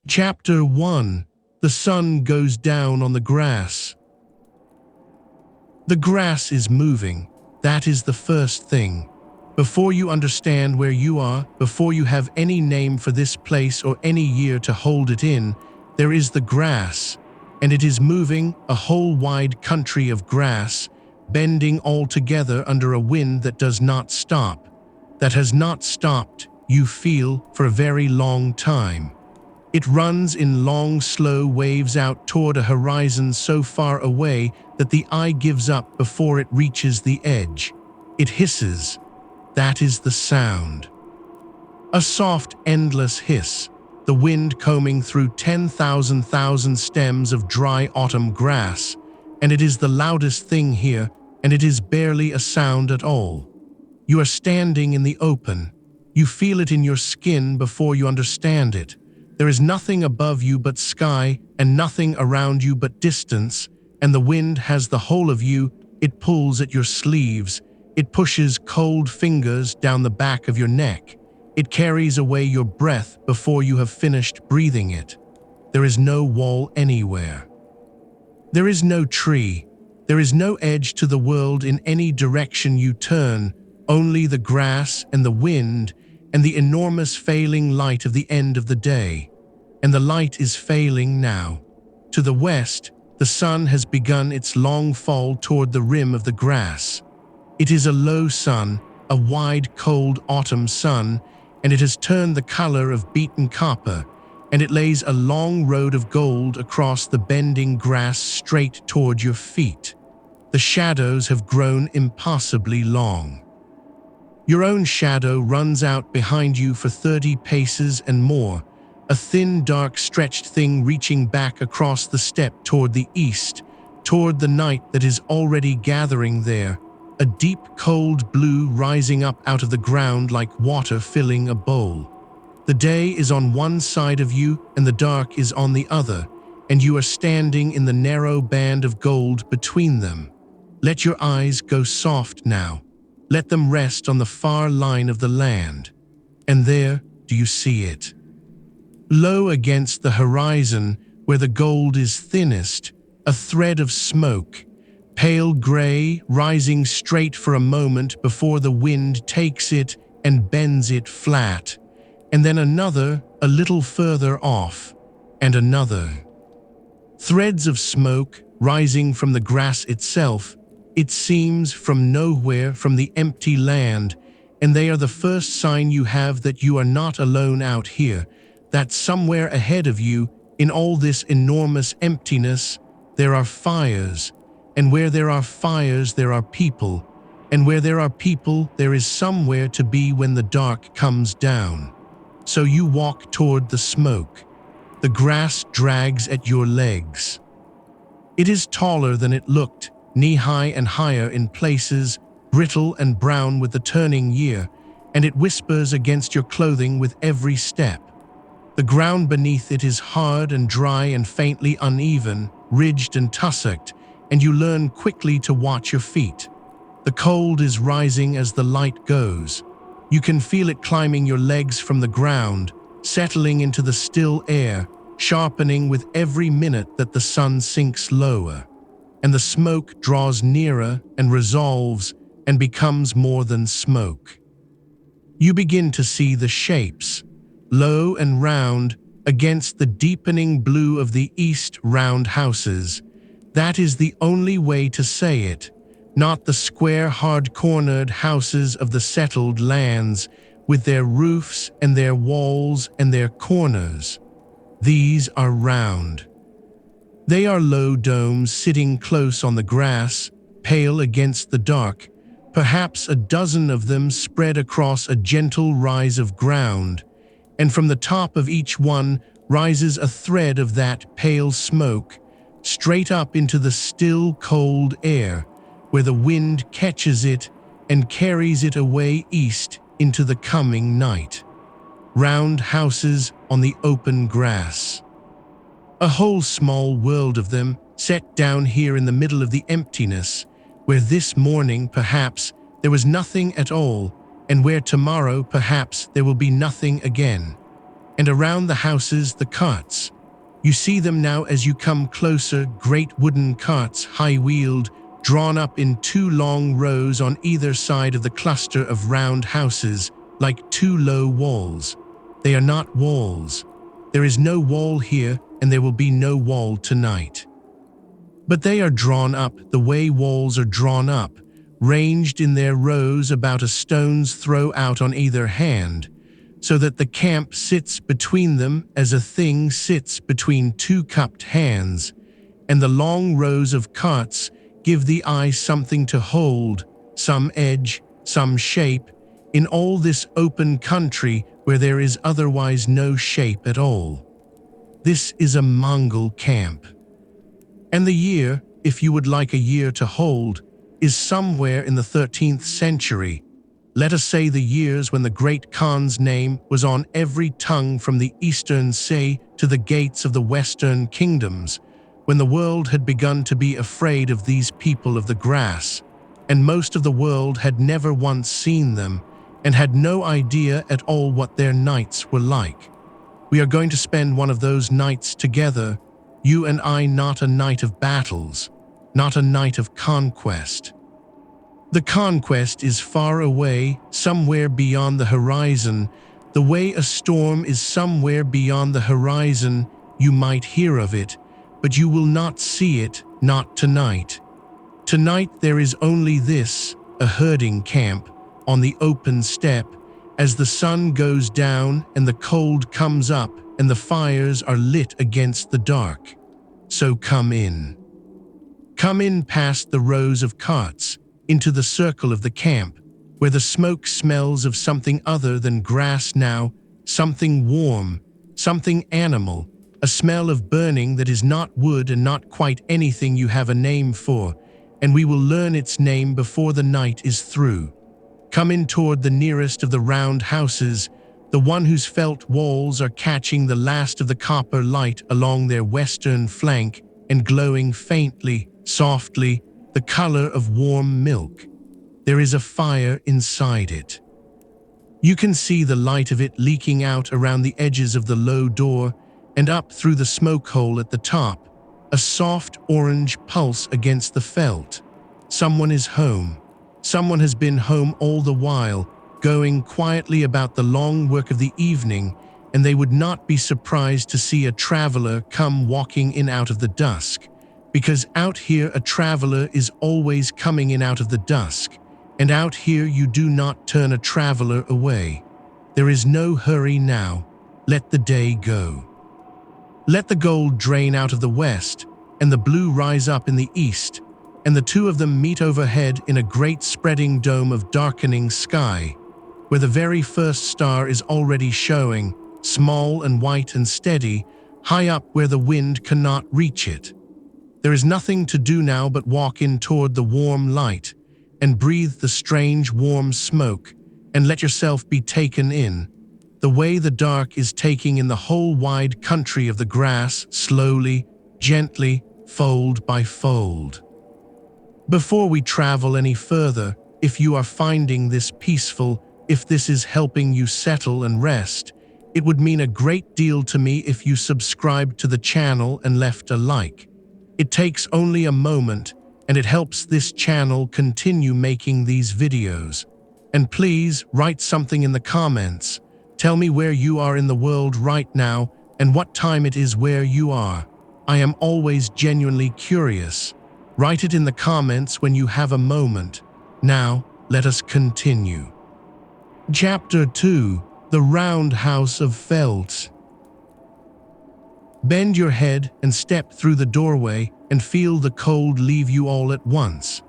Chapter 1. The sun goes down on the grass. The grass is moving. That is the first thing. Before you understand where you are, before you have any name for this place or any year to hold it in, there is the grass, and it is moving, a whole wide country of grass, bending all together under a wind that does not stop, that has not stopped, you feel, for a very long time. It runs in long, slow waves out toward a horizon so far away that the eye gives up before it reaches the edge. It hisses. That is the sound. A soft, endless hiss, the wind combing through 10,000 stems of dry autumn grass, and it is the loudest thing here, and it is barely a sound at all. You are standing in the open. You feel it in your skin before you understand it. There is nothing above you but sky, and nothing around you but distance, and the wind has the whole of you. It pulls at your sleeves. It pushes cold fingers down the back of your neck. It carries away your breath before you have finished breathing it. There is no wall anywhere. There is no tree. There is no edge to the world in any direction you turn, only the grass and the wind and the enormous failing light of the end of the day. And the light is failing now. To the west, the sun has begun its long fall toward the rim of the grass. It is a low sun, a wide, cold autumn sun, and it has turned the color of beaten copper, and it lays a long road of gold across the bending grass straight toward your feet. The shadows have grown impossibly long. Your own shadow runs out behind you for 30 paces and more, a thin, dark, stretched thing reaching back across the steppe toward the east, toward the night that is already gathering there, a deep, cold blue rising up out of the ground like water filling a bowl. The day is on one side of you and the dark is on the other, and you are standing in the narrow band of gold between them. Let your eyes go soft now. Let them rest on the far line of the land. And there, do you see it? Low against the horizon, where the gold is thinnest, a thread of smoke, pale gray, rising straight for a moment before the wind takes it and bends it flat, and then another a little further off, and another. Threads of smoke rising from the grass itself, it seems from nowhere, from the empty land, and they are the first sign you have that you are not alone out here, that somewhere ahead of you, in all this enormous emptiness, there are fires, and where there are fires there are people, and where there are people there is somewhere to be when the dark comes down. So you walk toward the smoke. The grass drags at your legs. It is taller than it looked, knee-high and higher in places, brittle and brown with the turning year, and it whispers against your clothing with every step. The ground beneath it is hard and dry and faintly uneven, ridged and tussocked, and you learn quickly to watch your feet. The cold is rising as the light goes. You can feel it climbing your legs from the ground, settling into the still air, sharpening with every minute that the sun sinks lower. And the smoke draws nearer and resolves and becomes more than smoke. You begin to see the shapes, low and round, against the deepening blue of the east, round houses. That is the only way to say it, not the square, hard-cornered houses of the settled lands, with their roofs and their walls and their corners. These are round. They are low domes sitting close on the grass, pale against the dark, perhaps a dozen of them spread across a gentle rise of ground, and from the top of each one rises a thread of that pale smoke, straight up into the still, cold air, where the wind catches it and carries it away east into the coming night. Round houses on the open grass. A whole small world of them, set down here in the middle of the emptiness, where this morning perhaps there was nothing at all, and where tomorrow perhaps there will be nothing again. And around the houses, the carts. You see them now as you come closer, great wooden carts, high-wheeled, drawn up in two long rows on either side of the cluster of round houses, like two low walls. They are not walls. There is no wall here, and there will be no wall tonight. But they are drawn up the way walls are drawn up, ranged in their rows about a stone's throw out on either hand, so that the camp sits between them as a thing sits between two cupped hands, and the long rows of carts give the eye something to hold, some edge, some shape, in all this open country where there is otherwise no shape at all. This is a Mongol camp. And the year, if you would like a year to hold, is somewhere in the 13th century. Let us say the years when the great Khan's name was on every tongue from the eastern sea to the gates of the western kingdoms, when the world had begun to be afraid of these people of the grass, and most of the world had never once seen them, and had no idea at all what their nights were like. We are going to spend one of those nights together, you and I, not a night of battles, not a night of conquest. The conquest is far away, somewhere beyond the horizon. The way a storm is somewhere beyond the horizon, you might hear of it, but you will not see it, not tonight. Tonight there is only this, a herding camp, on the open steppe, as the sun goes down and the cold comes up and the fires are lit against the dark. So come in. Come in past the rows of carts, into the circle of the camp, where the smoke smells of something other than grass now, something warm, something animal, a smell of burning that is not wood and not quite anything you have a name for, and we will learn its name before the night is through. Come in toward the nearest of the round houses, the one whose felt walls are catching the last of the copper light along their western flank and glowing faintly, softly, the color of warm milk. There is a fire inside it. You can see the light of it leaking out around the edges of the low door and up through the smoke hole at the top, a soft orange pulse against the felt. Someone is home. Someone has been home all the while, going quietly about the long work of the evening, and they would not be surprised to see a traveler come walking in out of the dusk, because out here a traveler is always coming in out of the dusk, and out here you do not turn a traveler away. There is no hurry now. Let the day go. Let the gold drain out of the west, and the blue rise up in the east, and the two of them meet overhead in a great spreading dome of darkening sky, where the very first star is already showing, small and white and steady, high up where the wind cannot reach it. There is nothing to do now but walk in toward the warm light, and breathe the strange warm smoke, and let yourself be taken in, the way the dark is taking in the whole wide country of the grass, slowly, gently, fold by fold. Before we travel any further, if you are finding this peaceful, if this is helping you settle and rest, it would mean a great deal to me if you subscribed to the channel and left a like. It takes only a moment, and it helps this channel continue making these videos. And please write something in the comments. Tell me where you are in the world right now and what time it is where you are. I am always genuinely curious. Write it in the comments when you have a moment. Now, let us continue. Chapter 2: The Roundhouse of Felt. Bend your head and step through the doorway and feel the cold leave you all at once.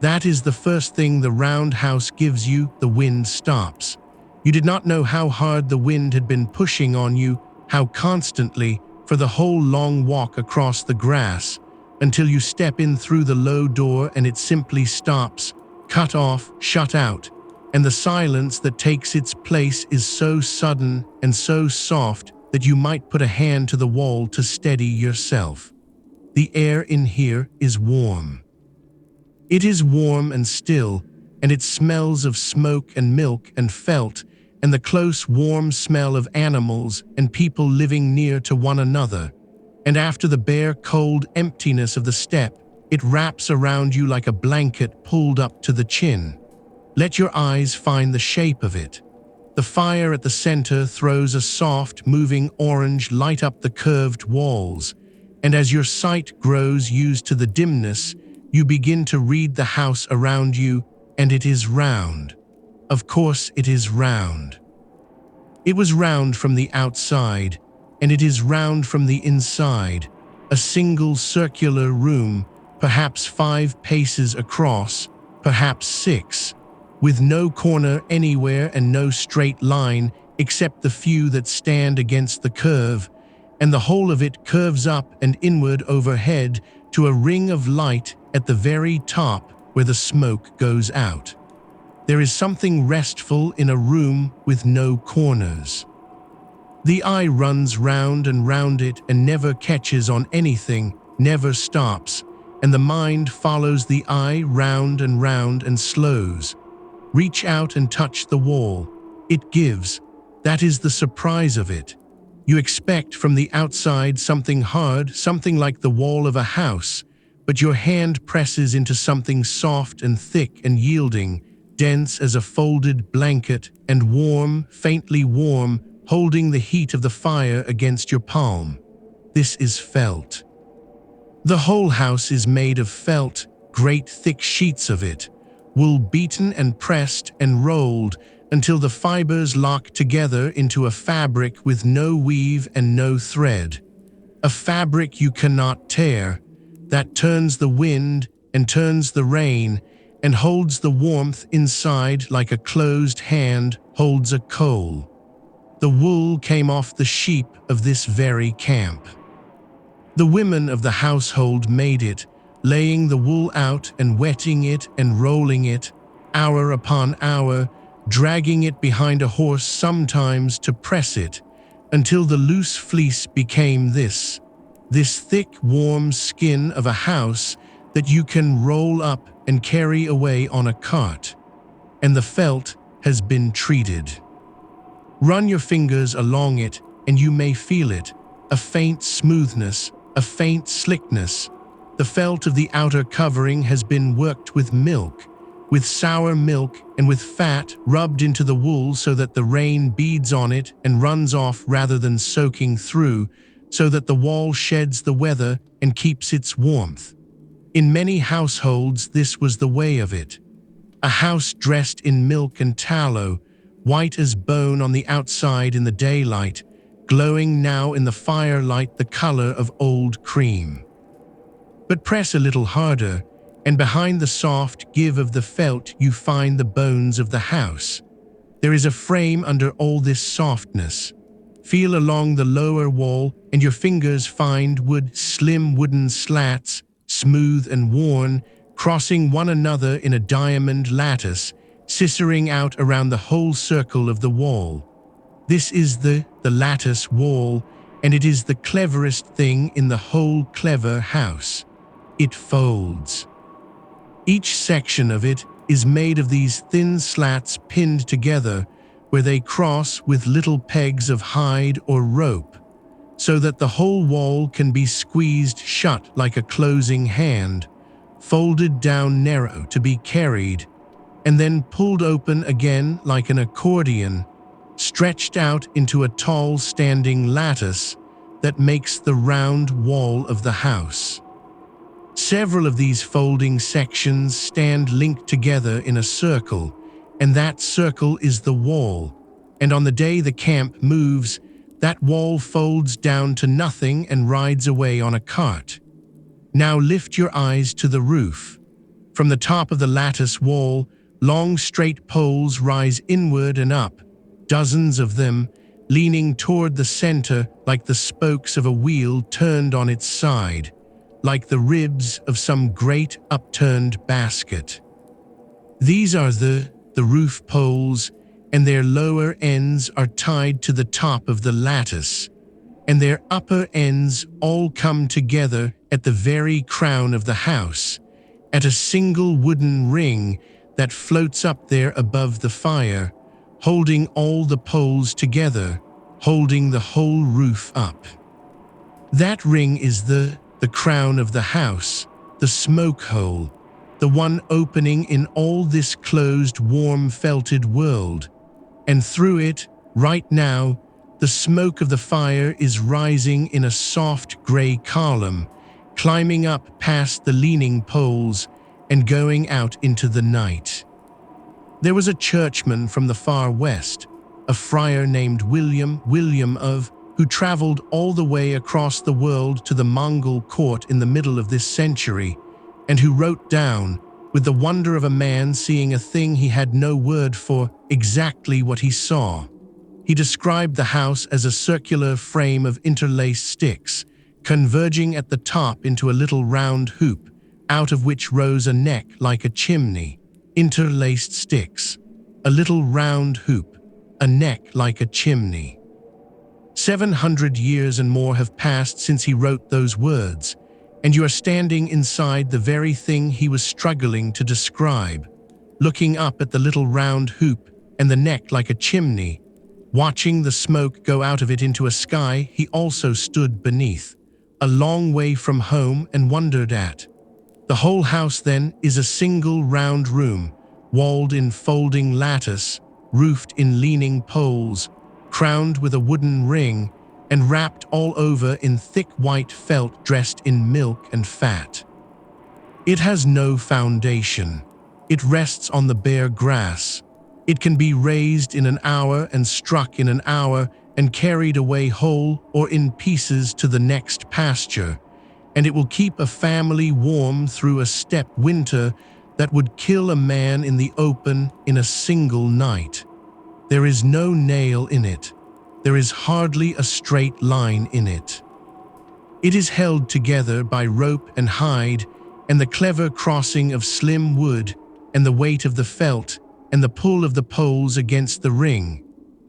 That is the first thing the roundhouse gives you. The wind stops. You did not know how hard the wind had been pushing on you, how constantly, for the whole long walk across the grass, until you step in through the low door and it simply stops, cut off, shut out, and the silence that takes its place is so sudden and so soft that you might put a hand to the wall to steady yourself. The air in here is warm. It is warm and still, and it smells of smoke and milk and felt, and the close, warm smell of animals and people living near to one another. And after the bare, cold emptiness of the steppe, it wraps around you like a blanket pulled up to the chin. Let your eyes find the shape of it. The fire at the center throws a soft, moving orange light up the curved walls, and as your sight grows used to the dimness, you begin to read the house around you, and it is round. Of course it is round. It was round from the outside, and it is round from the inside, a single circular room, perhaps 5 paces across, perhaps 6, with no corner anywhere and no straight line except the few that stand against the curve, and the whole of it curves up and inward overhead to a ring of light at the very top where the smoke goes out. There is something restful in a room with no corners. The eye runs round and round it and never catches on anything, never stops, and the mind follows the eye round and slows. Reach out and touch the wall. It gives. That is the surprise of it. You expect from the outside something hard, something like the wall of a house, but your hand presses into something soft and thick and yielding, dense as a folded blanket and warm, faintly warm, holding the heat of the fire against your palm. This is felt. The whole house is made of felt, great thick sheets of it, wool beaten and pressed and rolled until the fibers lock together into a fabric with no weave and no thread. A fabric you cannot tear, that turns the wind and turns the rain and holds the warmth inside like a closed hand holds a coal. The wool came off the sheep of this very camp. The women of the household made it, laying the wool out and wetting it and rolling it, hour upon hour, dragging it behind a horse sometimes to press it, until the loose fleece became this thick, warm skin of a house that you can roll up and carry away on a cart. And the felt has been treated. Run your fingers along it and you may feel it, a faint smoothness, a faint slickness. The felt of the outer covering has been worked with milk, with sour milk and with fat rubbed into the wool so that the rain beads on it and runs off rather than soaking through, so that the wall sheds the weather and keeps its warmth. In many households this was the way of it. A house dressed in milk and tallow, white as bone on the outside in the daylight, glowing now in the firelight the color of old cream. But press a little harder, and behind the soft give of the felt you find the bones of the house. There is a frame under all this softness. Feel along the lower wall, and your fingers find slim wooden slats, smooth and worn, crossing one another in a diamond lattice, scissoring out around the whole circle of the wall. This is the lattice wall, and it is the cleverest thing in the whole clever house. It folds. Each section of it is made of these thin slats pinned together, where they cross with little pegs of hide or rope, so that the whole wall can be squeezed shut like a closing hand, folded down narrow to be carried, and then pulled open again like an accordion, stretched out into a tall standing lattice that makes the round wall of the house. Several of these folding sections stand linked together in a circle, and that circle is the wall, and on the day the camp moves, that wall folds down to nothing and rides away on a cart. Now lift your eyes to the roof. From the top of the lattice wall, long straight poles rise inward and up, dozens of them, leaning toward the center like the spokes of a wheel turned on its side, like the ribs of some great upturned basket. These are the roof poles, and their lower ends are tied to the top of the lattice, and their upper ends all come together at the very crown of the house, at a single wooden ring that floats up there above the fire, holding all the poles together, holding the whole roof up. That ring is the crown of the house, the smoke hole, the one opening in all this closed, warm, felted world. And through it, right now, the smoke of the fire is rising in a soft gray column, climbing up past the leaning poles and going out into the night. There was a churchman from the far west, a friar named William of, who traveled all the way across the world to the Mongol court in the middle of this century, and who wrote down, with the wonder of a man seeing a thing he had no word for, exactly what he saw. He described the house as a circular frame of interlaced sticks, converging at the top into a little round hoop, out of which rose a neck like a chimney. Interlaced sticks, a little round hoop, a neck like a chimney. 700 years and more have passed since he wrote those words, and you are standing inside the very thing he was struggling to describe, looking up at the little round hoop and the neck like a chimney, watching the smoke go out of it into a sky he also stood beneath, a long way from home, and wondered at. The whole house, then, is a single round room, walled in folding lattice, roofed in leaning poles, crowned with a wooden ring, and wrapped all over in thick white felt dressed in milk and fat. It has no foundation. It rests on the bare grass. It can be raised in an hour and struck in an hour and carried away whole or in pieces to the next pasture, and it will keep a family warm through a steppe winter that would kill a man in the open in a single night. There is no nail in it. There is hardly a straight line in it. It is held together by rope and hide, and the clever crossing of slim wood, and the weight of the felt, and the pull of the poles against the ring,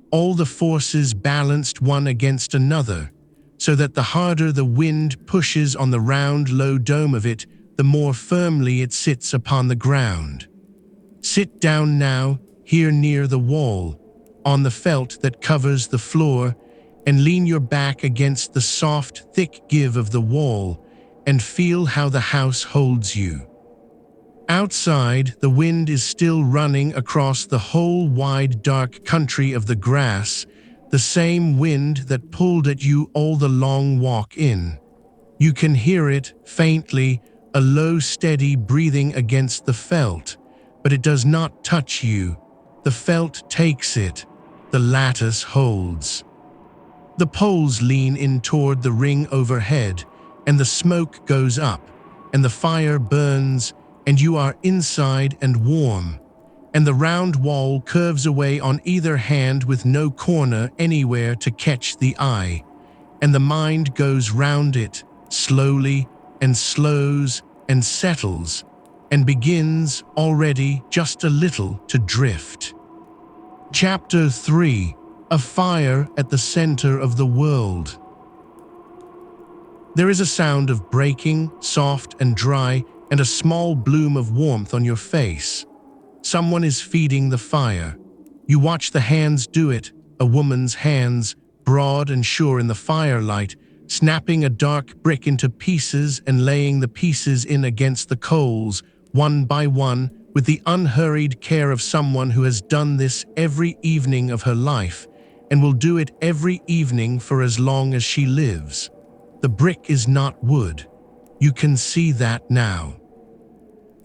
all the forces balanced one against another, so that the harder the wind pushes on the round low dome of it, the more firmly it sits upon the ground. Sit down now, here near the wall, on the felt that covers the floor, and lean your back against the soft, thick give of the wall, and feel how the house holds you. Outside, the wind is still running across the whole wide dark country of the grass, the same wind that pulled at you all the long walk in. You can hear it, faintly, a low steady breathing against the felt, but it does not touch you. The felt takes it. The lattice holds. The poles lean in toward the ring overhead, and the smoke goes up, and the fire burns, and you are inside and warm, and the round wall curves away on either hand with no corner anywhere to catch the eye, and the mind goes round it, slowly, and slows, and settles, and begins already just a little to drift. Chapter 3: A Fire at the Center of the World. There is a sound of breaking, soft and dry, and a small bloom of warmth on your face. Someone is feeding the fire. You watch the hands do it, a woman's hands, broad and sure in the firelight, snapping a dark brick into pieces and laying the pieces in against the coals, one by one, with the unhurried care of someone who has done this every evening of her life, and will do it every evening for as long as she lives. The brick is not wood. You can see that now.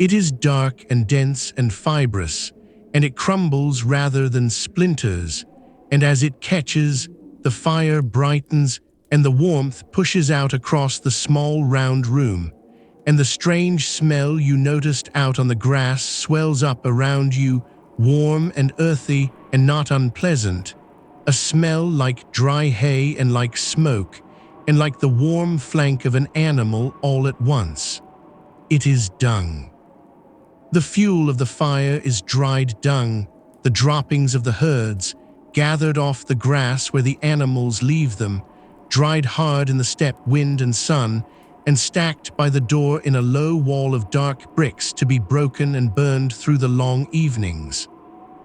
It is dark and dense and fibrous, and it crumbles rather than splinters, and as it catches, the fire brightens and the warmth pushes out across the small round room, and the strange smell you noticed out on the grass swells up around you, warm and earthy and not unpleasant, a smell like dry hay and like smoke, and like the warm flank of an animal all at once. It is dung. The fuel of the fire is dried dung, the droppings of the herds, gathered off the grass where the animals leave them, dried hard in the steppe wind and sun, and stacked by the door in a low wall of dark bricks to be broken and burned through the long evenings.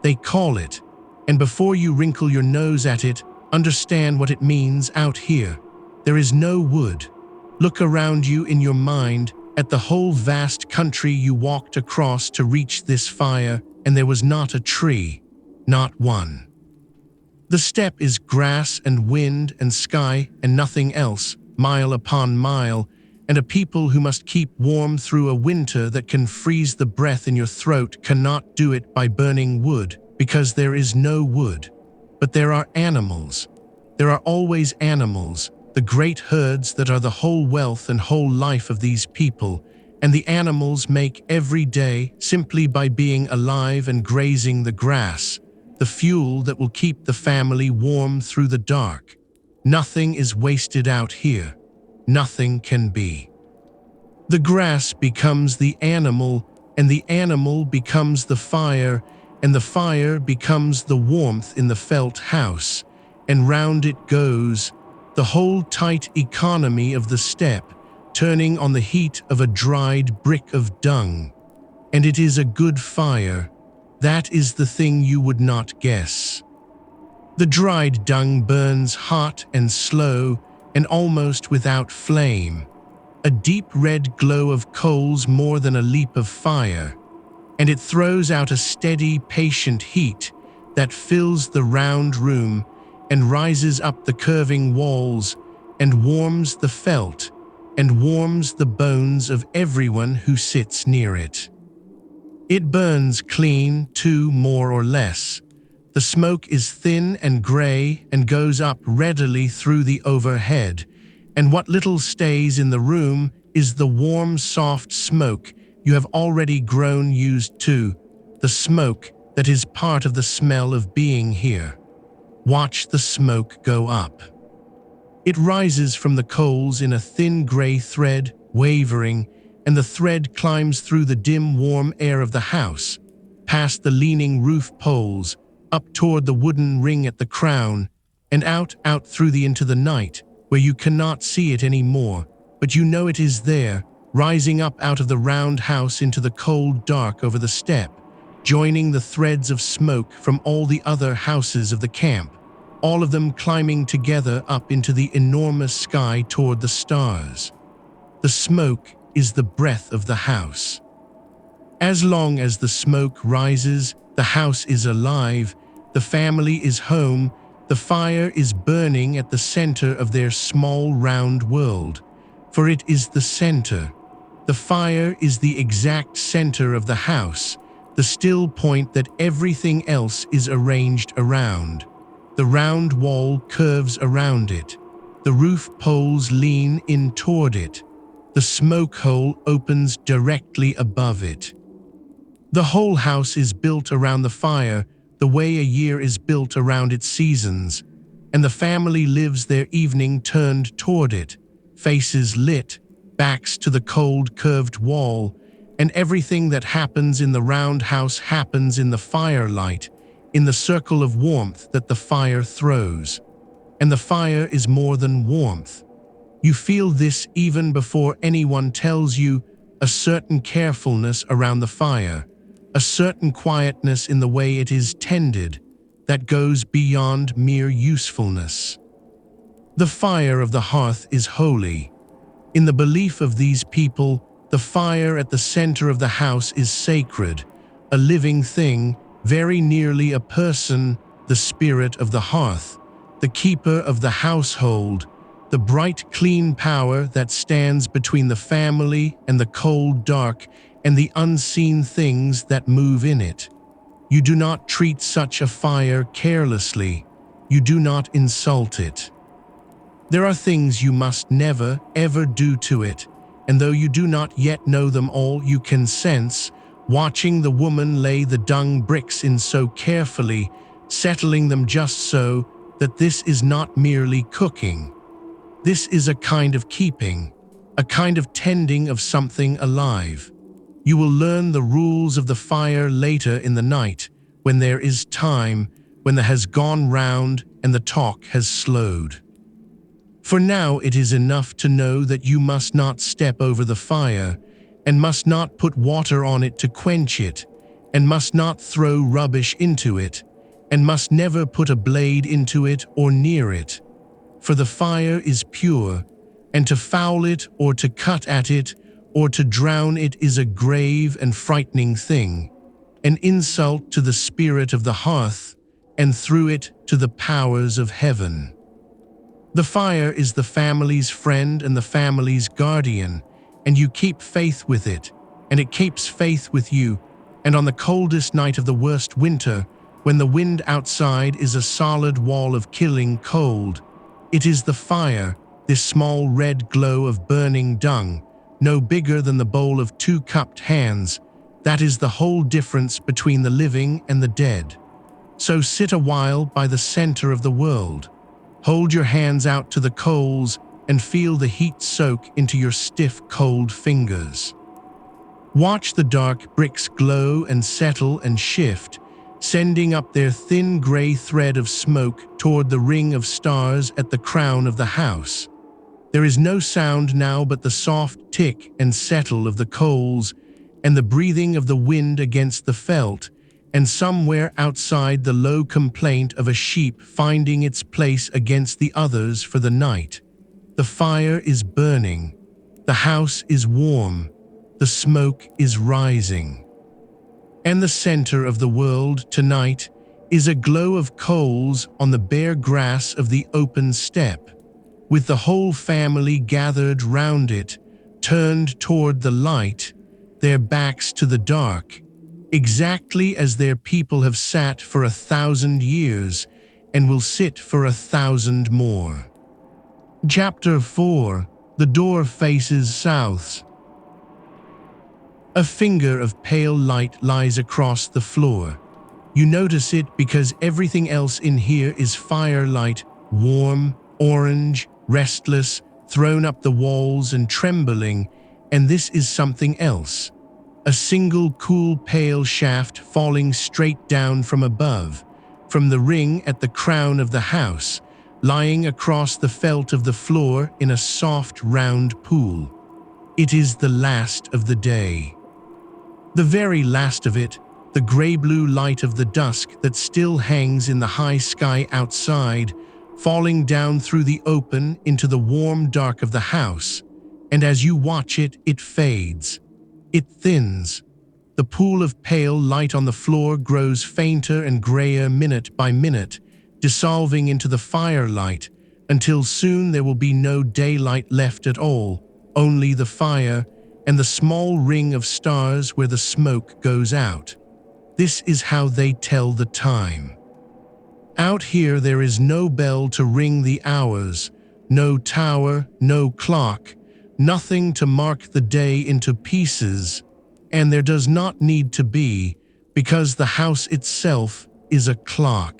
They call it And before you wrinkle your nose at it, understand what it means out here. There is no wood. Look around you in your mind at the whole vast country you walked across to reach this fire, and there was not a tree, not one. The steppe is grass and wind and sky and nothing else, mile upon mile, and a people who must keep warm through a winter that can freeze the breath in your throat cannot do it by burning wood, because there is no wood. But there are animals. There are always animals, the great herds that are the whole wealth and whole life of these people, and the animals make every day, simply by being alive and grazing the grass, the fuel that will keep the family warm through the dark. Nothing is wasted out here. Nothing can be. The grass becomes the animal, and the animal becomes the fire, and the fire becomes the warmth in the felt house, and round it goes, the whole tight economy of the steppe, turning on the heat of a dried brick of dung. And it is a good fire. That is the thing you would not guess. The dried dung burns hot and slow and almost without flame, a deep red glow of coals more than a leap of fire, and it throws out a steady, patient heat that fills the round room and rises up the curving walls and warms the felt and warms the bones of everyone who sits near it. It burns clean, too, more or less. The smoke is thin and gray and goes up readily through the overhead, and what little stays in the room is the warm, soft smoke you have already grown used to, the smoke that is part of the smell of being here. Watch the smoke go up. It rises from the coals in a thin gray thread, wavering, and the thread climbs through the dim, warm air of the house, past the leaning roof poles, up toward the wooden ring at the crown, and out through into the night, where you cannot see it any more, but you know it is there, rising up out of the round house into the cold dark over the steppe, joining the threads of smoke from all the other houses of the camp, all of them climbing together up into the enormous sky toward the stars. The smoke is the breath of the house. As long as the smoke rises, the house is alive, the family is home, the fire is burning at the center of their small round world, for it is the center. The fire is the exact center of the house, the still point that everything else is arranged around. The round wall curves around it. The roof poles lean in toward it. The smoke hole opens directly above it. The whole house is built around the fire, the way a year is built around its seasons, and the family lives their evening turned toward it, faces lit, backs to the cold curved wall, and everything that happens in the round house happens in the firelight, in the circle of warmth that the fire throws. And the fire is more than warmth. You feel this even before anyone tells you, a certain carefulness around the fire, a certain quietness in the way it is tended, that goes beyond mere usefulness. The fire of the hearth is holy. In the belief of these people, the fire at the center of the house is sacred, a living thing, very nearly a person, the spirit of the hearth, the keeper of the household, the bright, clean power that stands between the family and the cold dark and the unseen things that move in it. You do not treat such a fire carelessly. You do not insult it. There are things you must never, ever do to it, and though you do not yet know them all, you can sense, watching the woman lay the dung bricks in so carefully, settling them just so, that this is not merely cooking. This is a kind of keeping, a kind of tending of something alive. You will learn the rules of the fire later in the night, when there is time, when the has gone round and the talk has slowed. For now it is enough to know that you must not step over the fire, and must not put water on it to quench it, and must not throw rubbish into it, and must never put a blade into it or near it. For the fire is pure, and to foul it or to cut at it or to drown it is a grave and frightening thing, an insult to the spirit of the hearth, and through it to the powers of heaven. The fire is the family's friend and the family's guardian, and you keep faith with it, and it keeps faith with you, and on the coldest night of the worst winter, when the wind outside is a solid wall of killing cold, it is the fire, this small red glow of burning dung, no bigger than the bowl of two cupped hands, that is the whole difference between the living and the dead. So sit a while by the center of the world. Hold your hands out to the coals and feel the heat soak into your stiff, cold fingers. Watch the dark bricks glow and settle and shift, sending up their thin gray thread of smoke toward the ring of stars at the crown of the house. There is no sound now but the soft tick and settle of the coals and the breathing of the wind against the felt, and somewhere outside the low complaint of a sheep finding its place against the others for the night. The fire is burning. The house is warm. The smoke is rising. And the center of the world tonight is a glow of coals on the bare grass of the open steppe, with the whole family gathered round it, turned toward the light, their backs to the dark, exactly as their people have sat for 1,000 years and will sit for 1,000 more. Chapter 4. The door faces south. A finger of pale light lies across the floor. You notice it because everything else in here is firelight, warm, orange, restless, thrown up the walls and trembling, and this is something else. A single cool pale shaft falling straight down from above, from the ring at the crown of the house, lying across the felt of the floor in a soft round pool. It is the last of the day. The very last of it, the grey-blue light of the dusk that still hangs in the high sky outside, falling down through the open into the warm dark of the house, and as you watch it, it fades. It thins. The pool of pale light on the floor grows fainter and grayer minute by minute, dissolving into the firelight, until soon there will be no daylight left at all, only the fire and the small ring of stars where the smoke goes out. This is how they tell the time. Out here there is no bell to ring the hours, no tower, no clock, nothing to mark the day into pieces, and there does not need to be, because the house itself is a clock.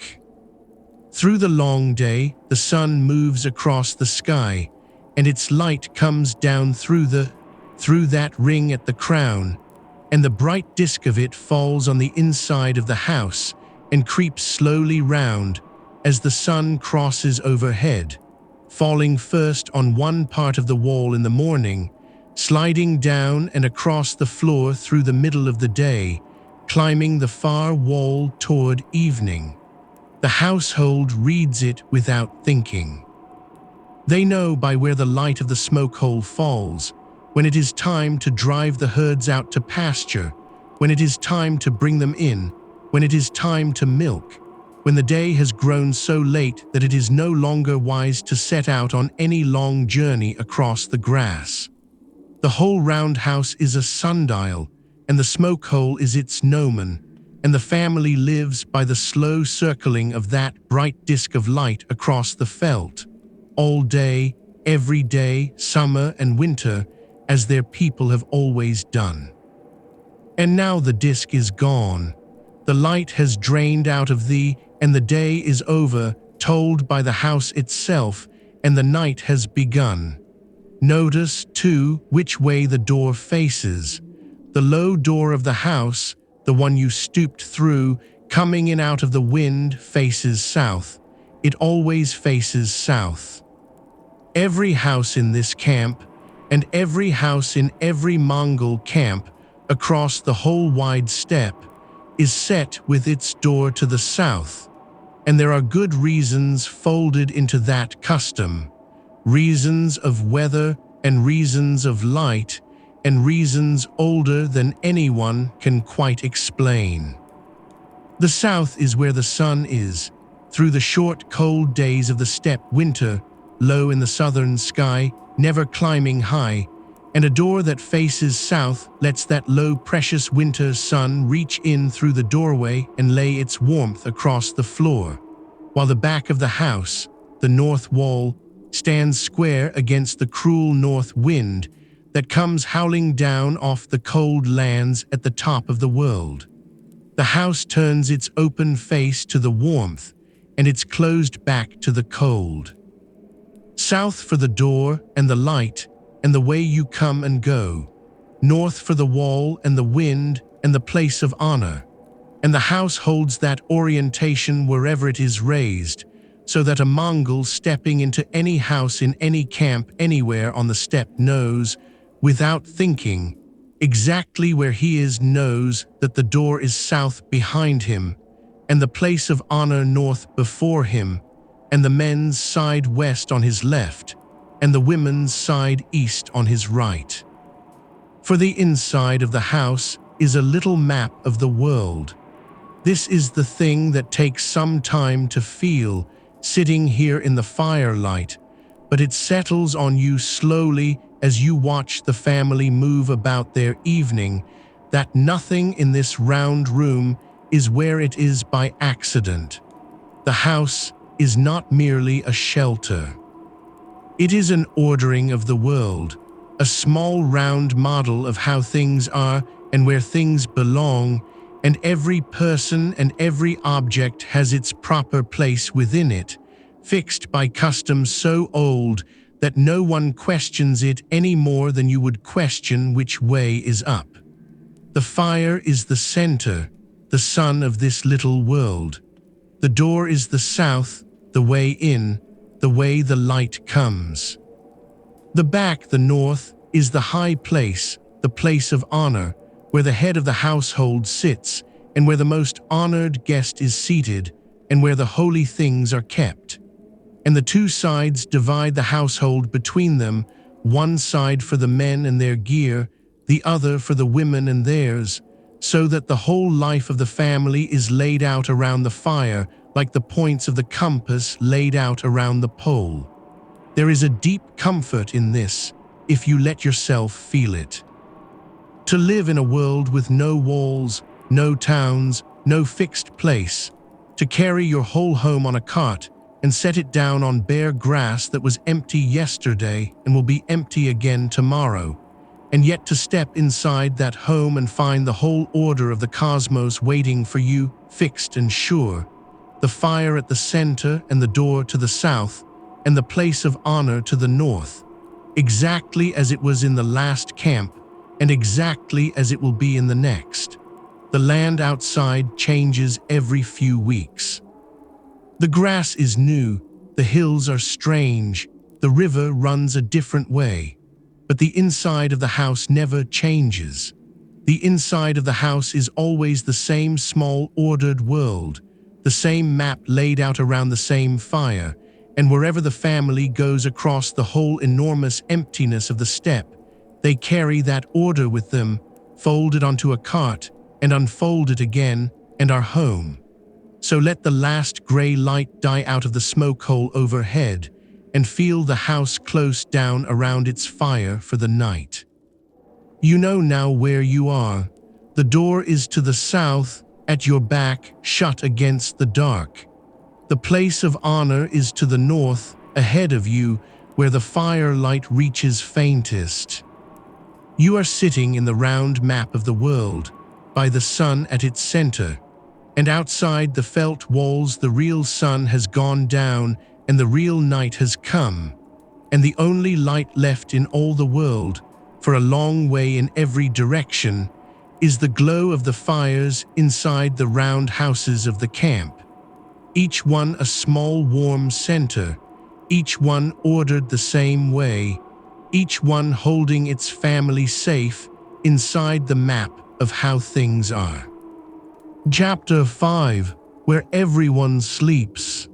Through the long day, the sun moves across the sky, and its light comes down through that ring at the crown, and the bright disk of it falls on the inside of the house and creeps slowly round as the sun crosses overhead, falling first on one part of the wall in the morning, sliding down and across the floor through the middle of the day, climbing the far wall toward evening. The household reads it without thinking. They know by where the light of the smoke hole falls, when it is time to drive the herds out to pasture, when it is time to bring them in, when it is time to milk, when the day has grown so late that it is no longer wise to set out on any long journey across the grass. The whole round house is a sundial, and the smoke hole is its gnomon, and the family lives by the slow circling of that bright disk of light across the felt, all day, every day, summer and winter, as their people have always done. And now the disk is gone. The light has drained out of thee, and the day is over, told by the house itself, and the night has begun. Notice, too, which way the door faces. The low door of the house, the one you stooped through, coming in out of the wind, faces south. It always faces south. Every house in this camp, and every house in every Mongol camp across the whole wide steppe, is set with its door to the south, And there are good reasons folded into that custom, reasons of weather and reasons of light, and reasons older than anyone can quite explain. The south is where the sun is, through the short cold days of the steppe winter, low in the southern sky, never climbing high, and a door that faces south lets that low precious winter sun reach in through the doorway and lay its warmth across the floor, while the back of the house, the north wall, stands square against the cruel north wind that comes howling down off the cold lands at the top of the world. The house turns its open face to the warmth and its closed back to the cold. South for the door and the light and the way you come and go. North for the wall and the wind and the place of honor. And the house holds that orientation wherever it is raised, so that a Mongol stepping into any house in any camp anywhere on the steppe knows, without thinking, exactly where he is, knows that the door is south behind him, and the place of honor north before him, and the men's side west on his left, and the women's side east on his right. For the inside of the house is a little map of the world. This is the thing that takes some time to feel, sitting here in the firelight, but it settles on you slowly as you watch the family move about their evening, that nothing in this round room is where it is by accident. The house is not merely a shelter. It is an ordering of the world, a small round model of how things are and where things belong, and every person and every object has its proper place within it, fixed by custom so old that no one questions it any more than you would question which way is up. The fire is the center, the sun of this little world. The door is the south, the way in, the way the light comes. The back, the north, is the high place, the place of honor, where the head of the household sits, and where the most honored guest is seated, and where the holy things are kept. And the two sides divide the household between them, one side for the men and their gear, the other for the women and theirs, so that the whole life of the family is laid out around the fire, like the points of the compass laid out around the pole. There is a deep comfort in this, if you let yourself feel it. To live in a world with no walls, no towns, no fixed place, to carry your whole home on a cart and set it down on bare grass that was empty yesterday and will be empty again tomorrow, and yet to step inside that home and find the whole order of the cosmos waiting for you, fixed and sure, the fire at the center and the door to the south, and the place of honor to the north, exactly as it was in the last camp, and exactly as it will be in the next. The land outside changes every few weeks. The grass is new, the hills are strange, the river runs a different way, but the inside of the house never changes. The inside of the house is always the same small ordered world, the same map laid out around the same fire, and wherever the family goes across the whole enormous emptiness of the steppe, they carry that order with them, fold it onto a cart, and unfold it again, and are home. So let the last gray light die out of the smoke hole overhead, and feel the house close down around its fire for the night. You know now where you are. The door is to the south, at your back, shut against the dark. The place of honor is to the north, ahead of you, where the firelight reaches faintest. You are sitting in the round map of the world, by the sun at its center, and outside the felt walls the real sun has gone down and the real night has come, and the only light left in all the world, for a long way in every direction, is the glow of the fires inside the round houses of the camp. Each one a small warm center, each one ordered the same way, each one holding its family safe inside the map of how things are. Chapter 5. where everyone sleeps.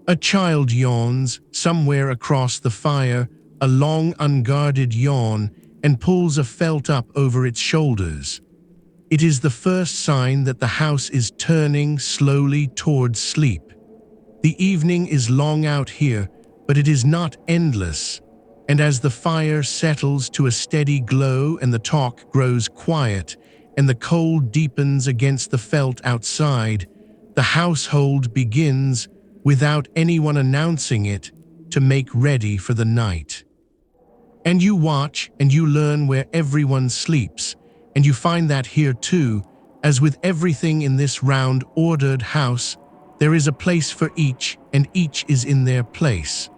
A child yawns somewhere across the fire, a long unguarded yawn, and pulls a felt up over its shoulders. It is the first sign that the house is turning slowly towards sleep. The evening is long out here, but it is not endless, and as the fire settles to a steady glow and the talk grows quiet, and the cold deepens against the felt outside, the household begins, without anyone announcing it, to make ready for the night. And you watch and you learn where everyone sleeps, and you find that here too, as with everything in this round, ordered house, there is a place for each, and each is in their place.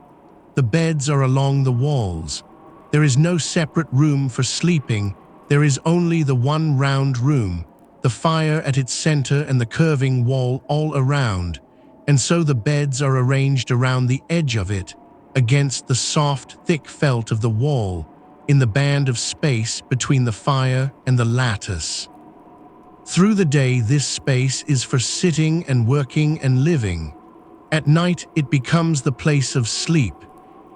The beds are along the walls. There is no separate room for sleeping, there is only the one round room, the fire at its center and the curving wall all around, and so the beds are arranged around the edge of it, against the soft, thick felt of the wall, in the band of space between the fire and the lattice. Through the day, this space is for sitting and working and living. At night, it becomes the place of sleep,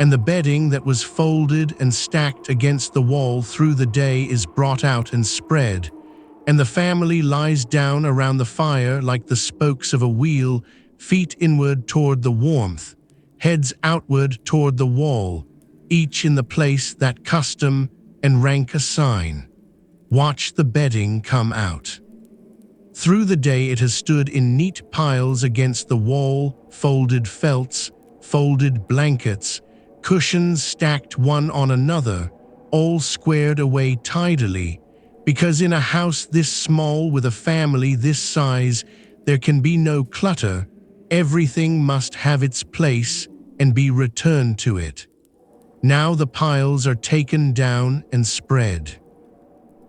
and the bedding that was folded and stacked against the wall through the day is brought out and spread, and the family lies down around the fire like the spokes of a wheel, feet inward toward the warmth, heads outward toward the wall, each in the place that custom and rank assign. Watch the bedding come out. Through the day it has stood in neat piles against the wall, folded felts, folded blankets, cushions stacked one on another, all squared away tidily, because in a house this small with a family this size, there can be no clutter, everything must have its place and be returned to it. Now the piles are taken down and spread.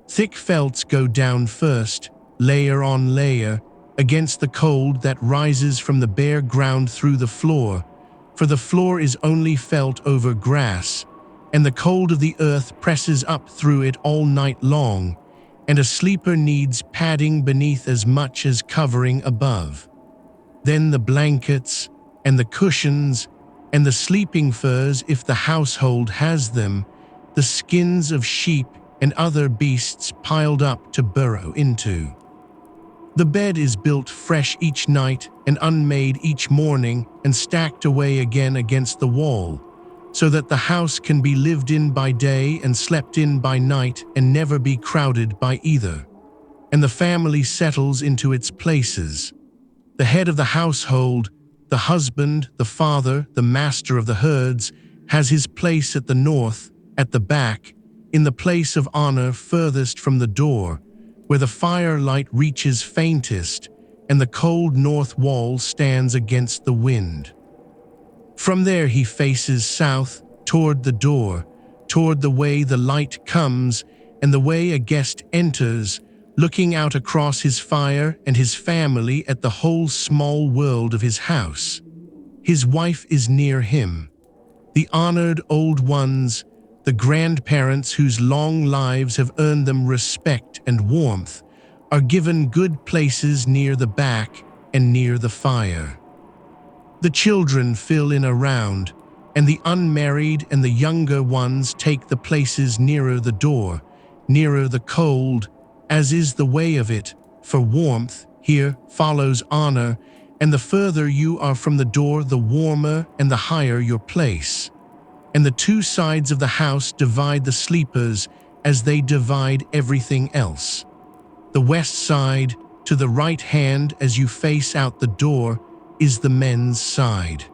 Thick felts go down first, layer on layer, against the cold that rises from the bare ground through the floor, for the floor is only felt over grass, and the cold of the earth presses up through it all night long, and a sleeper needs padding beneath as much as covering above. Then the blankets, and the cushions, and the sleeping furs if the household has them, the skins of sheep and other beasts piled up to burrow into. The bed is built fresh each night and unmade each morning and stacked away again against the wall, so that the house can be lived in by day and slept in by night and never be crowded by either. And the family settles into its places. The head of the household, the husband, the father, the master of the herds, has his place at the north, at the back, in the place of honor furthest from the door, where the firelight reaches faintest and the cold north wall stands against the wind. From there he faces south, toward the door, toward the way the light comes and the way a guest enters, looking out across his fire and his family at the whole small world of his house. His wife is near him. The honored old ones, the grandparents whose long lives have earned them respect and warmth, are given good places near the back and near the fire. The children fill in around, and the unmarried and the younger ones take the places nearer the door, nearer the cold, as is the way of it, for warmth here follows honor, and the further you are from the door, the warmer and the higher your place. And the two sides of the house divide the sleepers as they divide everything else. The west side, to the right hand as you face out the door, is the men's side.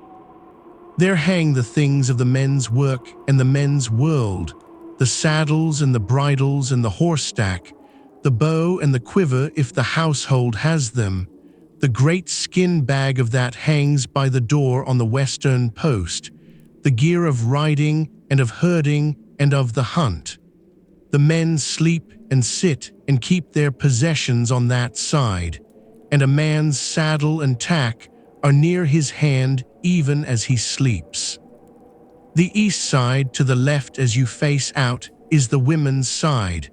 There hang the things of the men's work and the men's world, the saddles and the bridles and the horse stack, the bow and the quiver if the household has them. The great skin bag of that hangs by the door on the western post, the gear of riding and of herding and of the hunt. The men sleep and sit and keep their possessions on that side, and a man's saddle and tack are near his hand even as he sleeps. The east side to the left as you face out is the women's side,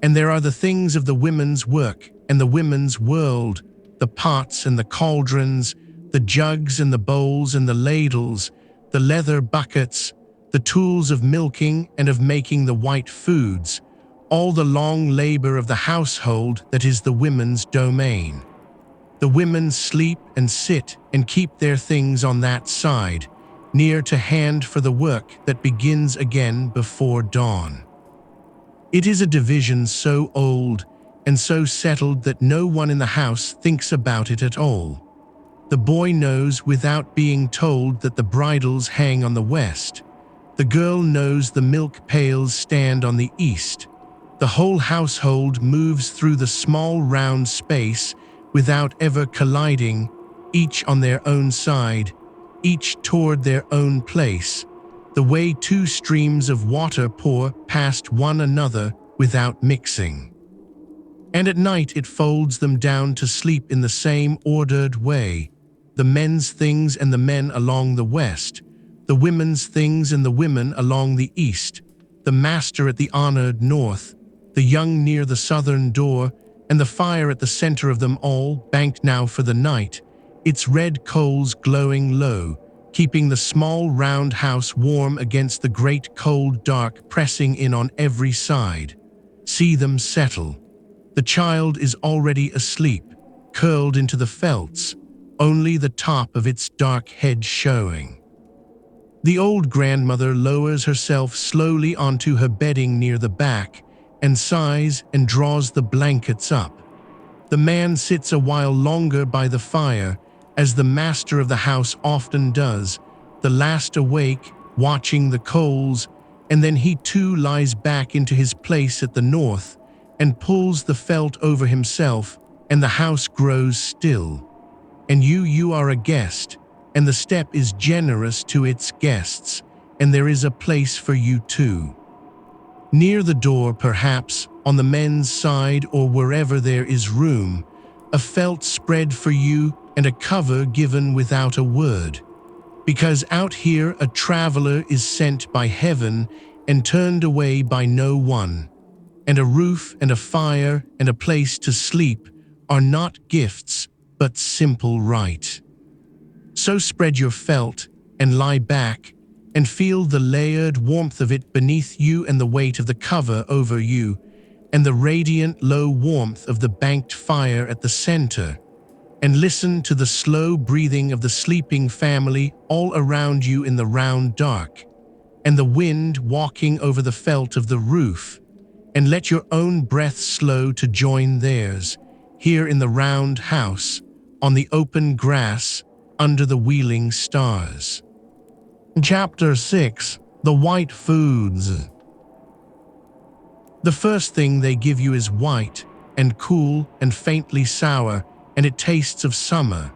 and there are the things of the women's work and the women's world, the pots and the cauldrons, the jugs and the bowls and the ladles, the leather buckets, the tools of milking and of making the white foods, all the long labor of the household that is the women's domain. The women sleep and sit and keep their things on that side, near to hand for the work that begins again before dawn. It is a division so old and so settled that no one in the house thinks about it at all. The boy knows without being told that the bridles hang on the west. The girl knows the milk pails stand on the east. The whole household moves through the small round space without ever colliding, each on their own side, each toward their own place, the way two streams of water pour past one another without mixing. And at night it folds them down to sleep in the same ordered way, the men's things and the men along the west, the women's things and the women along the east, the master at the honored north, the young near the southern door, and the fire at the center of them all, banked now for the night, its red coals glowing low, keeping the small round house warm against the great cold dark pressing in on every side. See them settle. The child is already asleep, curled into the felts, only the top of its dark head showing. The old grandmother lowers herself slowly onto her bedding near the back, and sighs and draws the blankets up. The man sits a while longer by the fire, as the master of the house often does, the last awake, watching the coals, and then he too lies back into his place at the north, and pulls the felt over himself, and the house grows still. And you are a guest, and the steppe is generous to its guests, and there is a place for you too. Near the door, perhaps, on the men's side or wherever there is room, a felt spread for you and a cover given without a word. Because out here a traveler is sent by heaven and turned away by no one. And a roof and a fire and a place to sleep are not gifts, but simple right. So spread your felt and lie back and feel the layered warmth of it beneath you and the weight of the cover over you, and the radiant low warmth of the banked fire at the center, and listen to the slow breathing of the sleeping family all around you in the round dark, and the wind walking over the felt of the roof, and let your own breath slow to join theirs, here in the round house, on the open grass, under the wheeling stars. Chapter 6. The White Foods. The first thing they give you is white, and cool, and faintly sour, and it tastes of summer.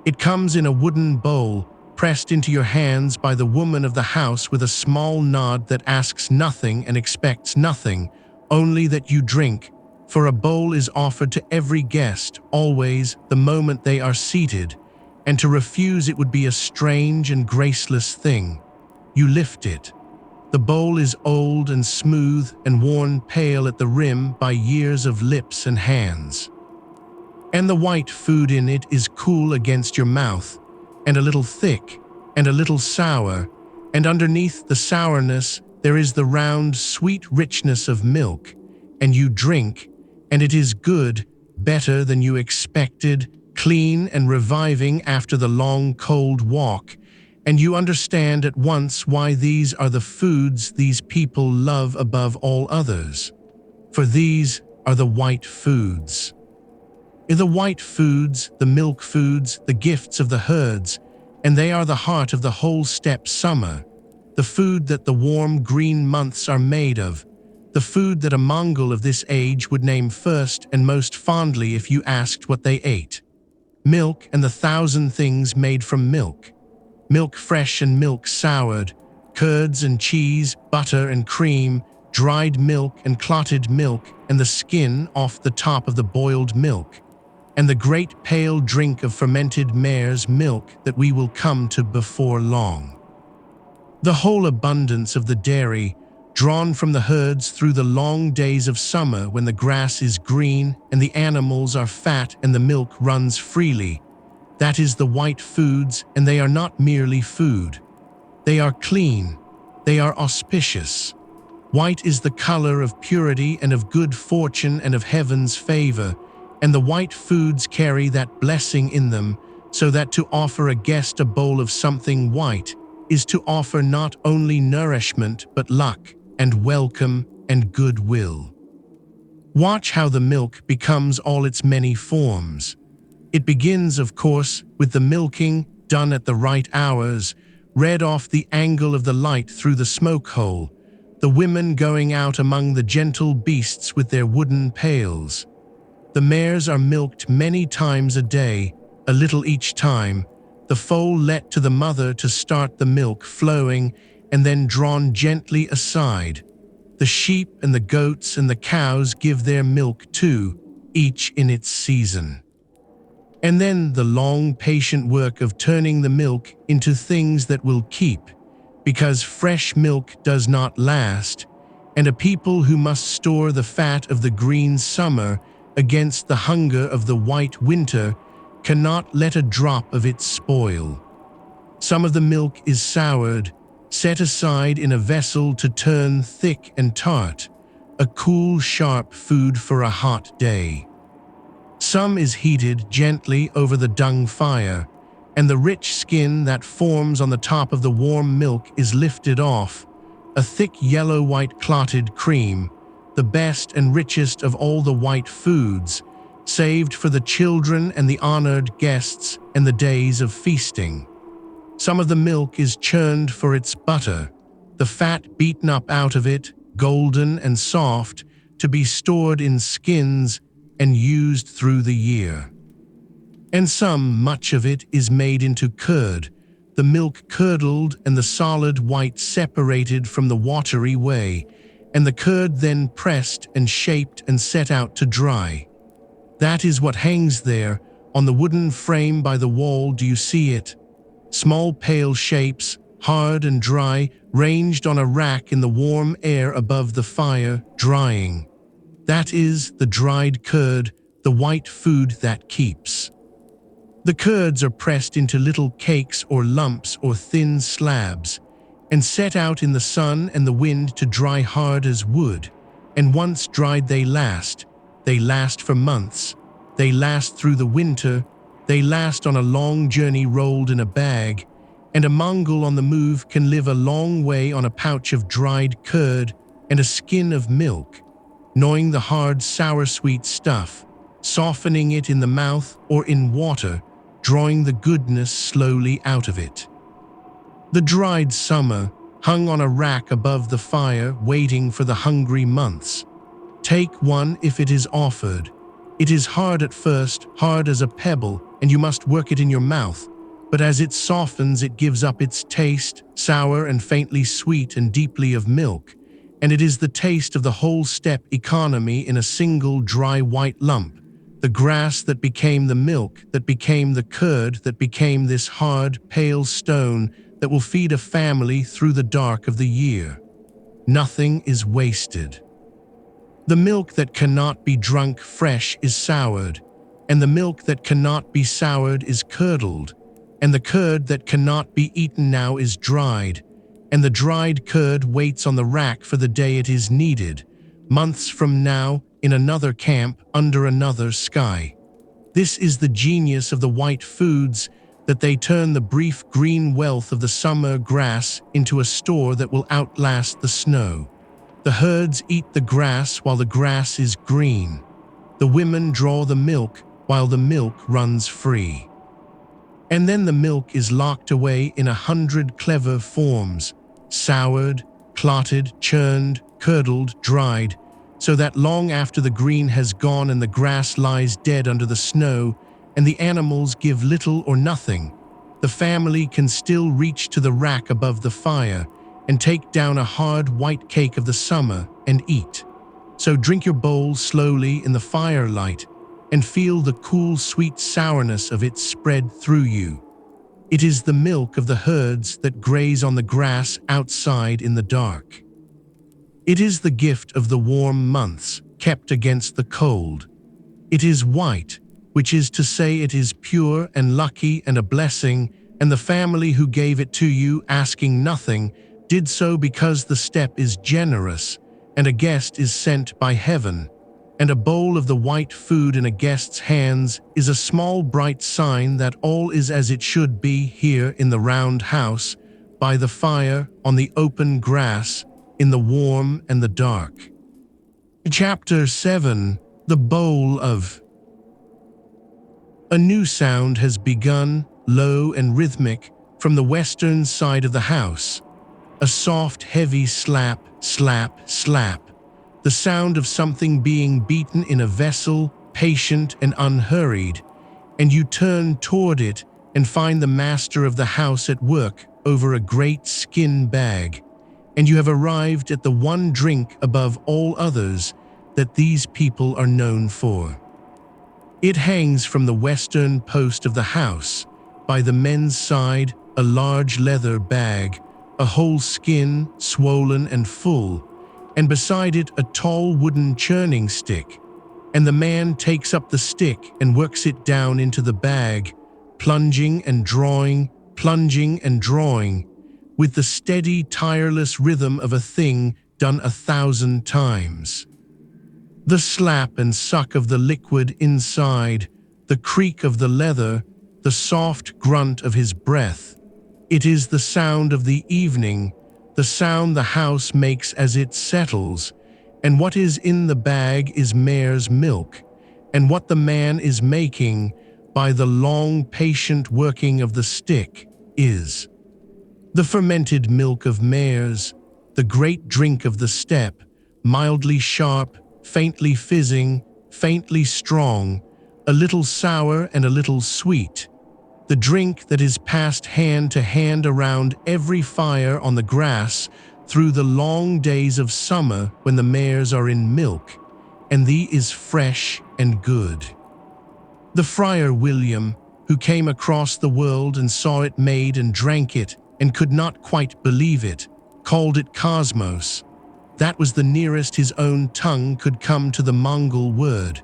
It comes in a wooden bowl, pressed into your hands by the woman of the house with a small nod that asks nothing and expects nothing, only that you drink, for a bowl is offered to every guest, always, the moment they are seated, and to refuse it would be a strange and graceless thing. You lift it. The bowl is old and smooth and worn pale at the rim by years of lips and hands. And the white food in it is cool against your mouth, and a little thick, and a little sour, and underneath the sourness there is the round, sweet richness of milk, and you drink, and it is good, better than you expected, clean and reviving after the long cold walk, and you understand at once why these are the foods these people love above all others. For these are the white foods. The white foods, the milk foods, the gifts of the herds, and they are the heart of the whole steppe summer, the food that the warm green months are made of, the food that a Mongol of this age would name first and most fondly if you asked what they ate. Milk and the thousand things made from milk. Milk fresh and milk soured, curds and cheese, butter and cream, dried milk and clotted milk, and the skin off the top of the boiled milk, and the great pale drink of fermented mare's milk that we will come to before long. The whole abundance of the dairy, drawn from the herds through the long days of summer when the grass is green and the animals are fat and the milk runs freely. That is the white foods, and they are not merely food. They are clean. They are auspicious. White is the color of purity and of good fortune and of heaven's favor, and the white foods carry that blessing in them, so that to offer a guest a bowl of something white is to offer not only nourishment but luck and welcome and goodwill. Watch how the milk becomes all its many forms. It begins, of course, with the milking, done at the right hours, read off the angle of the light through the smoke hole, the women going out among the gentle beasts with their wooden pails. The mares are milked many times a day, a little each time, the foal let to the mother to start the milk flowing and then drawn gently aside. The sheep and the goats and the cows give their milk too, each in its season. And then the long, patient work of turning the milk into things that will keep, because fresh milk does not last, and a people who must store the fat of the green summer against the hunger of the white winter cannot let a drop of it spoil. Some of the milk is soured, set aside in a vessel to turn thick and tart, a cool, sharp food for a hot day. Some is heated gently over the dung fire, and the rich skin that forms on the top of the warm milk is lifted off, a thick yellow-white clotted cream, the best and richest of all the white foods, saved for the children and the honored guests and the days of feasting. Some of the milk is churned for its butter, the fat beaten up out of it, golden and soft, to be stored in skins and used through the year. And some, much of it, is made into curd, the milk curdled and the solid white separated from the watery whey, and the curd then pressed and shaped and set out to dry. That is what hangs there, on the wooden frame by the wall. Do you see it? Small pale shapes, hard and dry, ranged on a rack in the warm air above the fire, drying. That is the dried curd, the white food that keeps. The curds are pressed into little cakes or lumps or thin slabs, and set out in the sun and the wind to dry hard as wood, and once dried they last for months, they last through the winter, they last on a long journey rolled in a bag, and a Mongol on the move can live a long way on a pouch of dried curd and a skin of milk, gnawing the hard sour-sweet stuff, softening it in the mouth or in water, drawing the goodness slowly out of it. The dried summer hung on a rack above the fire, waiting for the hungry months. Take one if it is offered. It is hard at first, hard as a pebble, and you must work it in your mouth, but as it softens it gives up its taste, sour and faintly sweet and deeply of milk, and it is the taste of the whole steppe economy in a single dry white lump, the grass that became the milk, that became the curd, that became this hard, pale stone that will feed a family through the dark of the year. Nothing is wasted. The milk that cannot be drunk fresh is soured, and the milk that cannot be soured is curdled, and the curd that cannot be eaten now is dried, and the dried curd waits on the rack for the day it is needed, months from now, in another camp, under another sky. This is the genius of the white foods, that they turn the brief green wealth of the summer grass into a store that will outlast the snow. The herds eat the grass while the grass is green. The women draw the milk while the milk runs free. And then the milk is locked away in 100 clever forms, soured, clotted, churned, curdled, dried, so that long after the green has gone and the grass lies dead under the snow and the animals give little or nothing, the family can still reach to the rack above the fire and take down a hard white cake of the summer and eat. So drink your bowl slowly in the firelight and feel the cool sweet sourness of it spread through you. It is the milk of the herds that graze on the grass outside in the dark. It is the gift of the warm months, kept against the cold. It is white, which is to say it is pure and lucky and a blessing, and the family who gave it to you, asking nothing, did so because the steppe is generous, and a guest is sent by heaven. And a bowl of the white food in a guest's hands is a small bright sign that all is as it should be here in the round house, by the fire, on the open grass, in the warm and the dark. Chapter 7. The Bowl of. A new sound has begun, low and rhythmic, from the western side of the house. A soft, heavy slap, slap, slap. The sound of something being beaten in a vessel, patient and unhurried, and you turn toward it and find the master of the house at work over a great skin bag, and you have arrived at the one drink above all others that these people are known for. It hangs from the western post of the house, by the men's side, a large leather bag, a whole skin, swollen and full, and beside it a tall wooden churning stick, and the man takes up the stick and works it down into the bag, plunging and drawing, with the steady, tireless rhythm of a thing done 1,000 times. The slap and suck of the liquid inside, the creak of the leather, the soft grunt of his breath. It is the sound of the evening, the sound the house makes as it settles, and what is in the bag is mare's milk, and what the man is making, by the long, patient working of the stick, is the fermented milk of mares, the great drink of the steppe, mildly sharp, faintly fizzing, faintly strong, a little sour and a little sweet, the drink that is passed hand to hand around every fire on the grass through the long days of summer when the mares are in milk, and thee is fresh and good. The friar William, who came across the world and saw it made and drank it and could not quite believe it, called it cosmos. That was the nearest his own tongue could come to the Mongol word,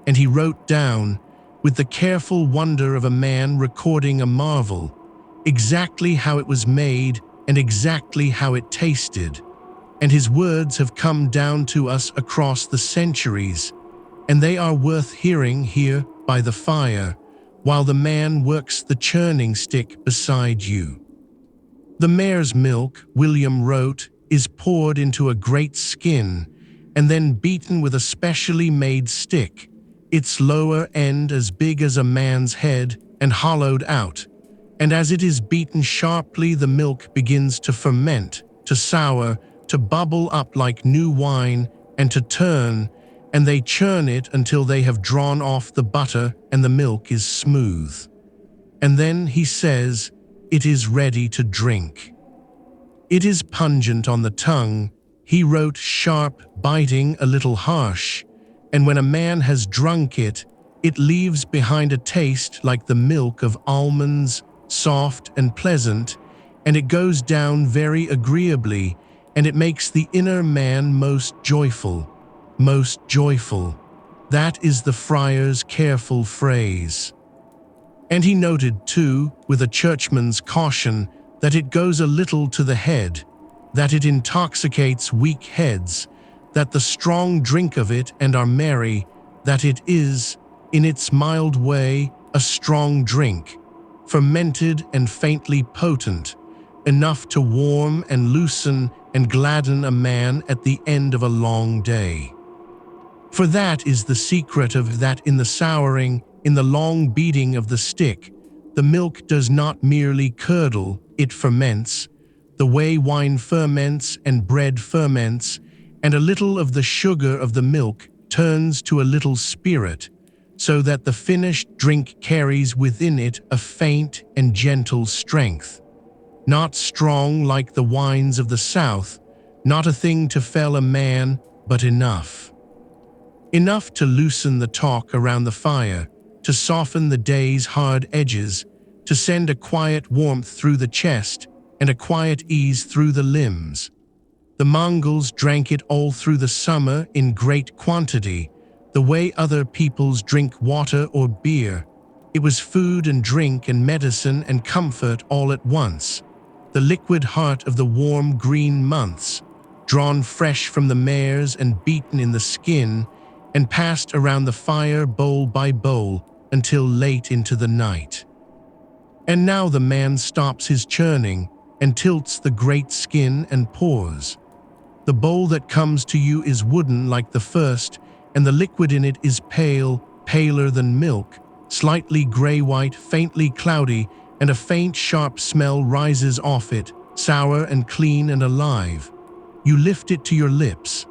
and he wrote down, with the careful wonder of a man recording a marvel, exactly how it was made and exactly how it tasted, and his words have come down to us across the centuries, and they are worth hearing here by the fire, while the man works the churning stick beside you. The mare's milk, William wrote, is poured into a great skin, and then beaten with a specially made stick, its lower end as big as a man's head and hollowed out, and as it is beaten sharply the milk begins to ferment, to sour, to bubble up like new wine, and to turn, and they churn it until they have drawn off the butter and the milk is smooth. And then, he says, it is ready to drink. It is pungent on the tongue, he wrote, sharp, biting, a little harsh, and when a man has drunk it, it leaves behind a taste like the milk of almonds, soft and pleasant, and it goes down very agreeably, and it makes the inner man most joyful, most joyful. That is the friar's careful phrase. And he noted, too, with a churchman's caution, that it goes a little to the head, that it intoxicates weak heads, that the strong drink of it and are merry, that it is, in its mild way, a strong drink, fermented and faintly potent, enough to warm and loosen and gladden a man at the end of a long day. For that is the secret of that in the souring, in the long beating of the stick, the milk does not merely curdle, it ferments, the way wine ferments and bread ferments, and a little of the sugar of the milk turns to a little spirit, so that the finished drink carries within it a faint and gentle strength, not strong like the wines of the south, not a thing to fell a man, but enough. Enough to loosen the talk around the fire, to soften the day's hard edges, to send a quiet warmth through the chest and a quiet ease through the limbs. The Mongols drank it all through the summer in great quantity, the way other peoples drink water or beer. It was food and drink and medicine and comfort all at once. The liquid heart of the warm green months, drawn fresh from the mares and beaten in the skin, and passed around the fire bowl by bowl until late into the night. And now the man stops his churning and tilts the great skin and pours. The bowl that comes to you is wooden like the first, and the liquid in it is pale, paler than milk, slightly gray-white, faintly cloudy, and a faint sharp smell rises off it, sour and clean and alive. You lift it to your lips,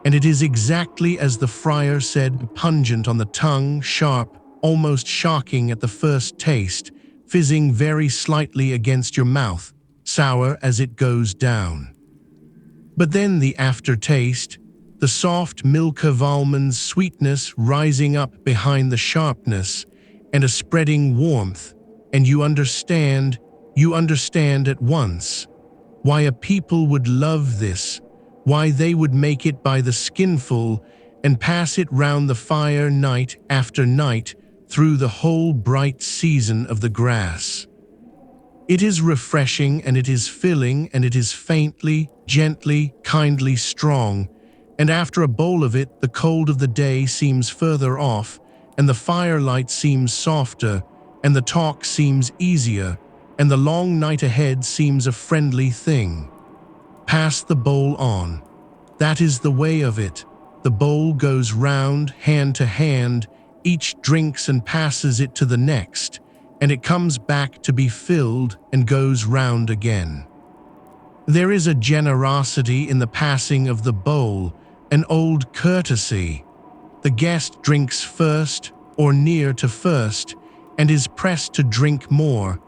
and it is exactly as the friar said, pungent on the tongue, sharp, almost shocking at the first taste, fizzing very slightly against your mouth, sour as it goes down. But then the aftertaste, the soft milk of almonds sweetness rising up behind the sharpness, and a spreading warmth, and you understand at once why a people would love this, why they would make it by the skinful and pass it round the fire night after night through the whole bright season of the grass. It is refreshing and it is filling and it is faintly, gently, kindly strong, and after a bowl of it the cold of the day seems further off, and the firelight seems softer, and the talk seems easier, and the long night ahead seems a friendly thing. Pass the bowl on. That is the way of it. The bowl goes round, hand to hand, each drinks and passes it to the next, and it comes back to be filled and goes round again. There is a generosity in the passing of the bowl, an old courtesy. The guest drinks first, or near to first, and is pressed to drink more,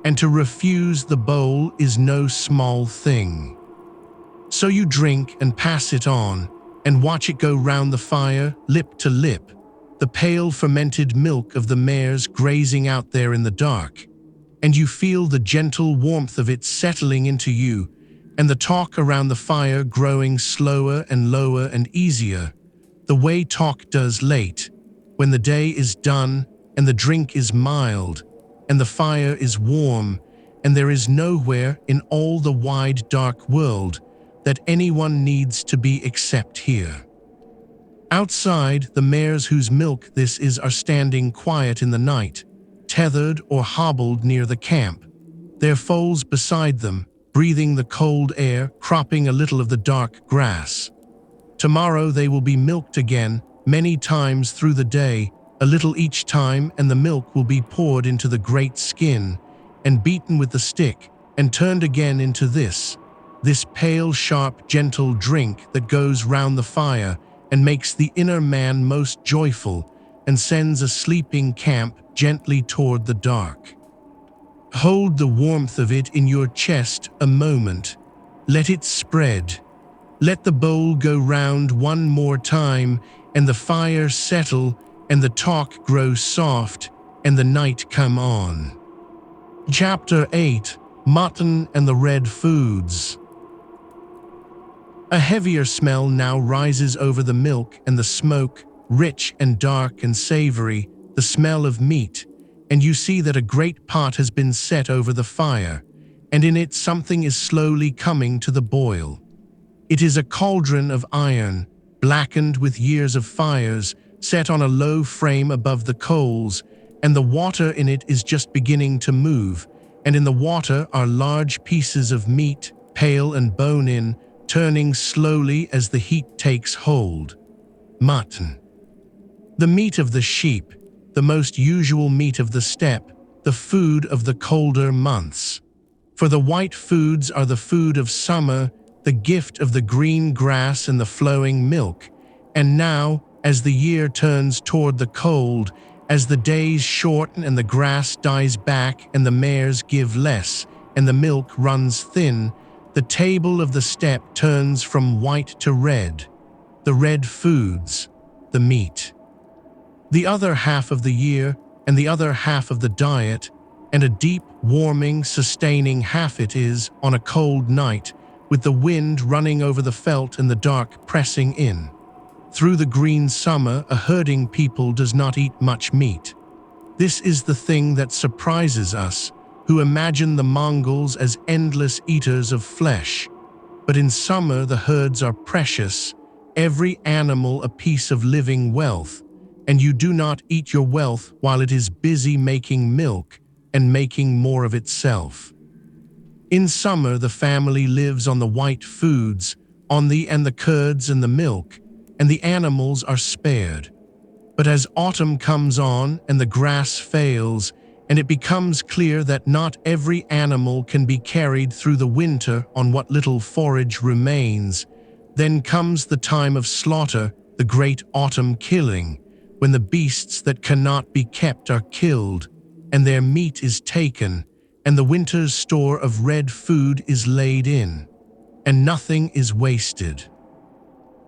and to refuse the bowl is no small thing. So you drink and pass it on, and watch it go round the fire, lip to lip, the pale fermented milk of the mares grazing out there in the dark, and you feel the gentle warmth of it settling into you, and the talk around the fire growing slower and lower and easier, the way talk does late, when the day is done and the drink is mild, and the fire is warm, and there is nowhere in all the wide dark world that anyone needs to be except here. Outside, the mares whose milk this is are standing quiet in the night, tethered or hobbled near the camp, their foals beside them, breathing the cold air, cropping a little of the dark grass. Tomorrow they will be milked again, many times through the day, a little each time, and the milk will be poured into the great skin, and beaten with the stick, and turned again into this pale, sharp, gentle drink that goes round the fire, and makes the inner man most joyful, and sends a sleeping camp gently toward the dark. Hold the warmth of it in your chest a moment. Let it spread. Let the bowl go round one more time, and the fire settle, and the talk grow soft, and the night come on. Chapter 8: Mutton and the Red Foods. A heavier smell now rises over the milk and the smoke, rich and dark and savory, the smell of meat, and you see that a great pot has been set over the fire, and in it something is slowly coming to the boil. It is a cauldron of iron, blackened with years of fires, set on a low frame above the coals, and the water in it is just beginning to move, and in the water are large pieces of meat, pale and bone-in, turning slowly as the heat takes hold. Mutton. The meat of the sheep, the most usual meat of the steppe, the food of the colder months. For the white foods are the food of summer, the gift of the green grass and the flowing milk. And now, as the year turns toward the cold, as the days shorten and the grass dies back and the mares give less and the milk runs thin, the table of the steppe turns from white to red. The red foods, the meat. The other half of the year and the other half of the diet, and a deep, warming, sustaining half it is, on a cold night, with the wind running over the veldt and the dark pressing in. Through the green summer, a herding people does not eat much meat. This is the thing that surprises us, who imagine the Mongols as endless eaters of flesh. But in summer the herds are precious, every animal a piece of living wealth, and you do not eat your wealth while it is busy making milk and making more of itself. In summer the family lives on the white foods, on the curds and the milk, and the animals are spared. But as autumn comes on and the grass fails, and it becomes clear that not every animal can be carried through the winter on what little forage remains, then comes the time of slaughter, the great autumn killing, when the beasts that cannot be kept are killed, and their meat is taken, and the winter's store of red food is laid in, and nothing is wasted.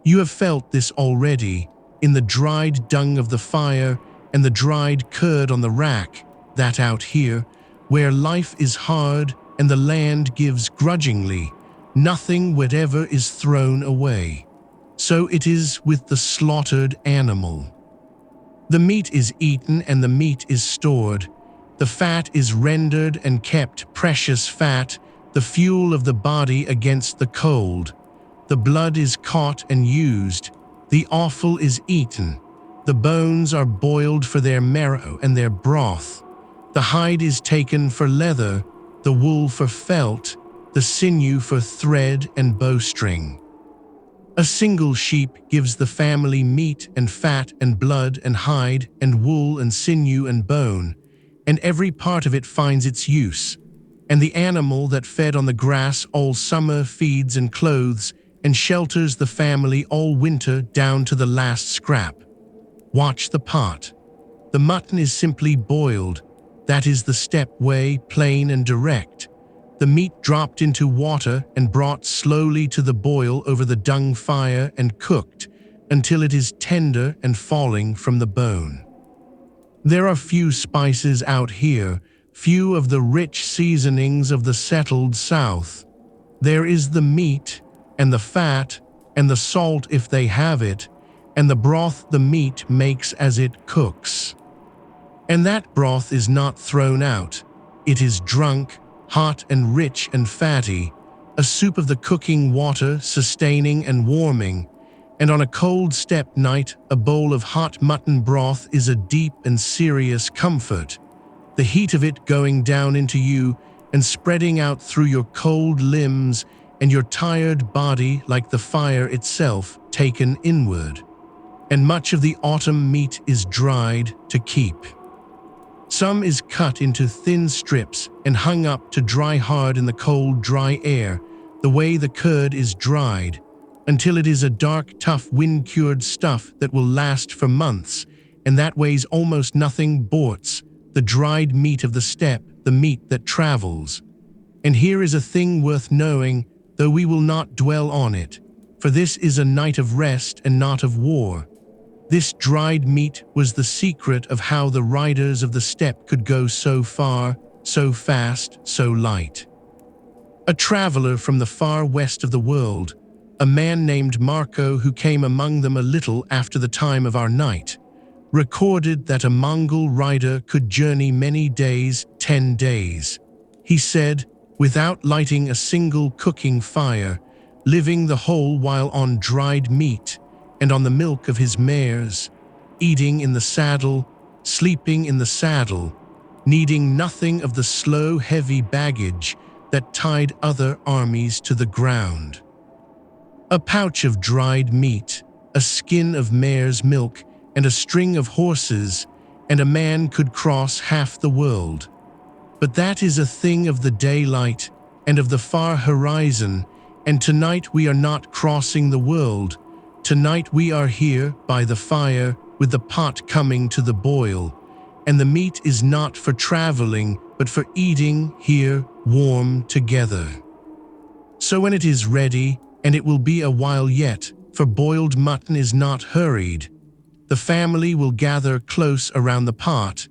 You have felt this already, in the dried dung of the fire and the dried curd on the rack, that out here, where life is hard and the land gives grudgingly, nothing whatever is thrown away. So it is with the slaughtered animal. The meat is eaten and the meat is stored. The fat is rendered and kept precious fat, the fuel of the body against the cold. The blood is caught and used. The offal is eaten. The bones are boiled for their marrow and their broth. The hide is taken for leather, the wool for felt, the sinew for thread and bowstring. A single sheep gives the family meat and fat and blood and hide and wool and sinew and bone, and every part of it finds its use. And the animal that fed on the grass all summer feeds and clothes and shelters the family all winter down to the last scrap. Watch the pot. The mutton is simply boiled. That is the steppe way, plain and direct. The meat dropped into water and brought slowly to the boil over the dung fire and cooked until it is tender and falling from the bone. There are few spices out here, few of the rich seasonings of the settled south. There is the meat and the fat and the salt if they have it, and the broth the meat makes as it cooks. And that broth is not thrown out. It is drunk, hot and rich and fatty, a soup of the cooking water, sustaining and warming, and on a cold steppe night a bowl of hot mutton broth is a deep and serious comfort, the heat of it going down into you and spreading out through your cold limbs and your tired body like the fire itself taken inward. And much of the autumn meat is dried to keep. Some is cut into thin strips and hung up to dry hard in the cold, dry air, the way the curd is dried, until it is a dark, tough, wind-cured stuff that will last for months, and that weighs almost nothing borts, the dried meat of the steppe, the meat that travels. And here is a thing worth knowing, though we will not dwell on it, for this is a night of rest and not of war. This dried meat was the secret of how the riders of the steppe could go so far, so fast, so light. A traveler from the far west of the world, a man named Marco who came among them a little after the time of our night, recorded that a Mongol rider could journey many days, 10 days. He said, without lighting a single cooking fire, living the whole while on dried meat, and on the milk of his mares, eating in the saddle, sleeping in the saddle, needing nothing of the slow, heavy baggage that tied other armies to the ground. A pouch of dried meat, a skin of mare's milk, and a string of horses, and a man could cross half the world. But that is a thing of the daylight and of the far horizon, and tonight we are not crossing the world. Tonight we are here by the fire with the pot coming to the boil, and the meat is not for traveling but for eating here warm together. So when it is ready, and it will be a while yet, for boiled mutton is not hurried, the family will gather close around the pot,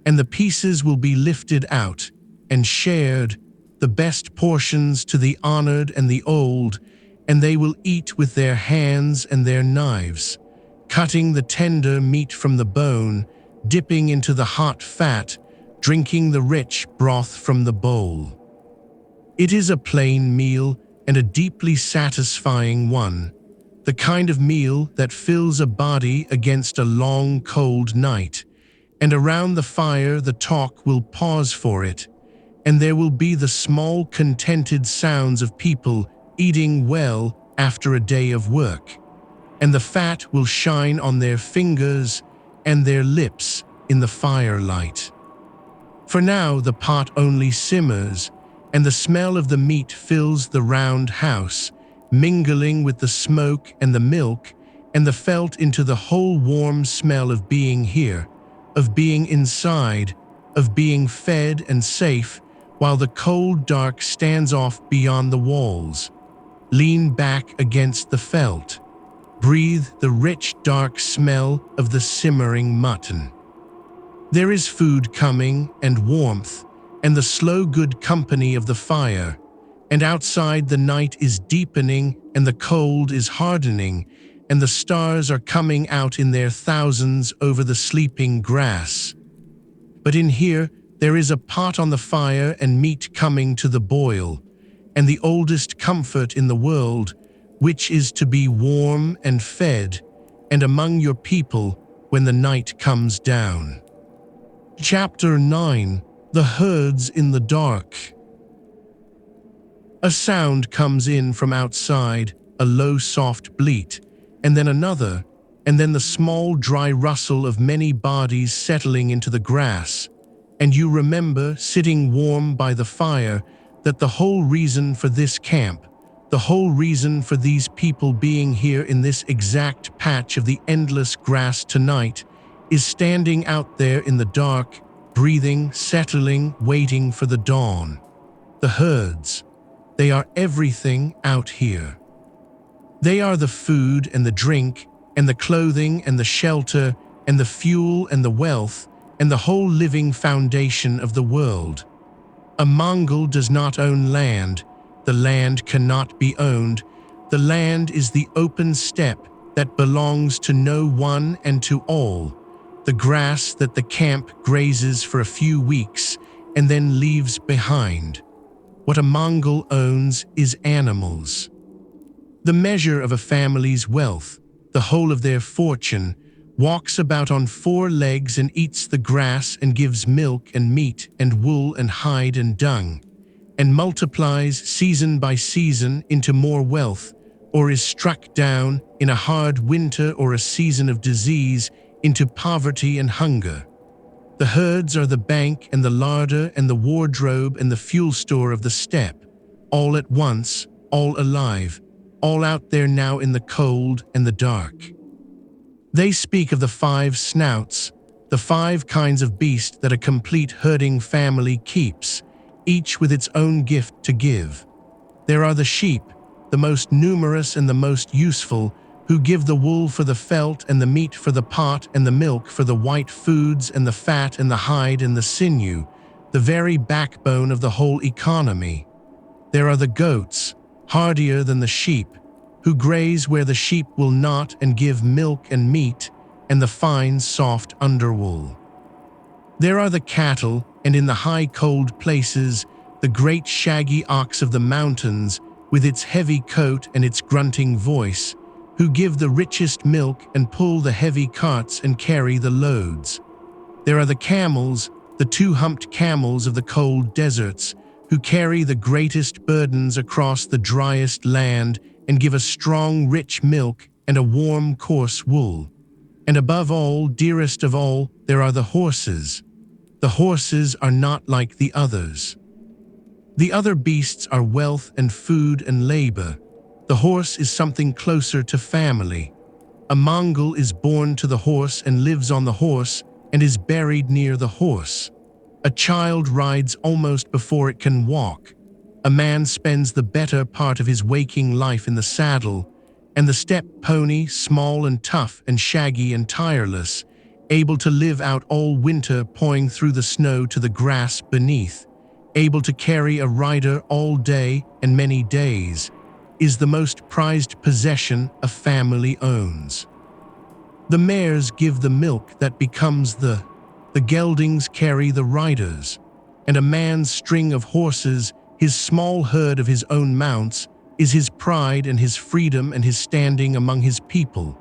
and the pieces will be lifted out and shared, the best portions to the honored and the old, and they will eat with their hands and their knives, cutting the tender meat from the bone, dipping into the hot fat, drinking the rich broth from the bowl. It is a plain meal and a deeply satisfying one, the kind of meal that fills a body against a long, cold night, and around the fire the talk will pause for it, and there will be the small, contented sounds of people eating well after a day of work, and the fat will shine on their fingers and their lips in the firelight. For now the pot only simmers, and the smell of the meat fills the round house, mingling with the smoke and the milk and the felt into the whole warm smell of being here, of being inside, of being fed and safe, while the cold dark stands off beyond the walls. Lean back against the felt. Breathe the rich dark smell of the simmering mutton. There is food coming and warmth, and the slow good company of the fire, and outside the night is deepening and the cold is hardening, and the stars are coming out in their thousands over the sleeping grass. But in here there is a pot on the fire and meat coming to the boil, and the oldest comfort in the world, which is to be warm and fed, and among your people when the night comes down. Chapter 9: The Herds in the Dark. A sound comes in from outside, a low soft bleat, and then another, and then the small dry rustle of many bodies settling into the grass, and you remember, sitting warm by the fire, that the whole reason for this camp, the whole reason for these people being here in this exact patch of the endless grass tonight, is standing out there in the dark, breathing, settling, waiting for the dawn. The herds, they are everything out here. They are the food and the drink and the clothing and the shelter and the fuel and the wealth and the whole living foundation of the world. A Mongol does not own land. The land cannot be owned. The land is the open steppe that belongs to no one and to all, the grass that the camp grazes for a few weeks and then leaves behind. What a Mongol owns is animals. The measure of a family's wealth, the whole of their fortune, walks about on 4 legs and eats the grass and gives milk and meat and wool and hide and dung, and multiplies season by season into more wealth, or is struck down in a hard winter or a season of disease into poverty and hunger. The herds are the bank and the larder and the wardrobe and the fuel store of the steppe, all at once, all alive, all out there now in the cold and the dark. They speak of the 5 snouts, the 5 kinds of beast that a complete herding family keeps, each with its own gift to give. There are the sheep, the most numerous and the most useful, who give the wool for the felt and the meat for the pot and the milk for the white foods and the fat and the hide and the sinew, the very backbone of the whole economy. There are the goats, hardier than the sheep, who graze where the sheep will not and give milk and meat and the fine soft underwool. There are the cattle, and in the high cold places, the great shaggy ox of the mountains, with its heavy coat and its grunting voice, who give the richest milk and pull the heavy carts and carry the loads. There are the camels, the 2-humped camels of the cold deserts, who carry the greatest burdens across the driest land and give a strong rich milk and a warm coarse wool. And above all, dearest of all, there are the horses. The horses are not like the others. The other beasts are wealth and food and labor. The horse is something closer to family. A Mongol is born to the horse and lives on the horse and is buried near the horse. A child rides almost before it can walk. A man spends the better part of his waking life in the saddle, and the steppe pony, small and tough and shaggy and tireless, able to live out all winter pawing through the snow to the grass beneath, able to carry a rider all day and many days, is the most prized possession a family owns. The mares give the milk that becomes the geldings carry the riders, and a man's string of horses, his small herd of his own mounts, is his pride and his freedom and his standing among his people.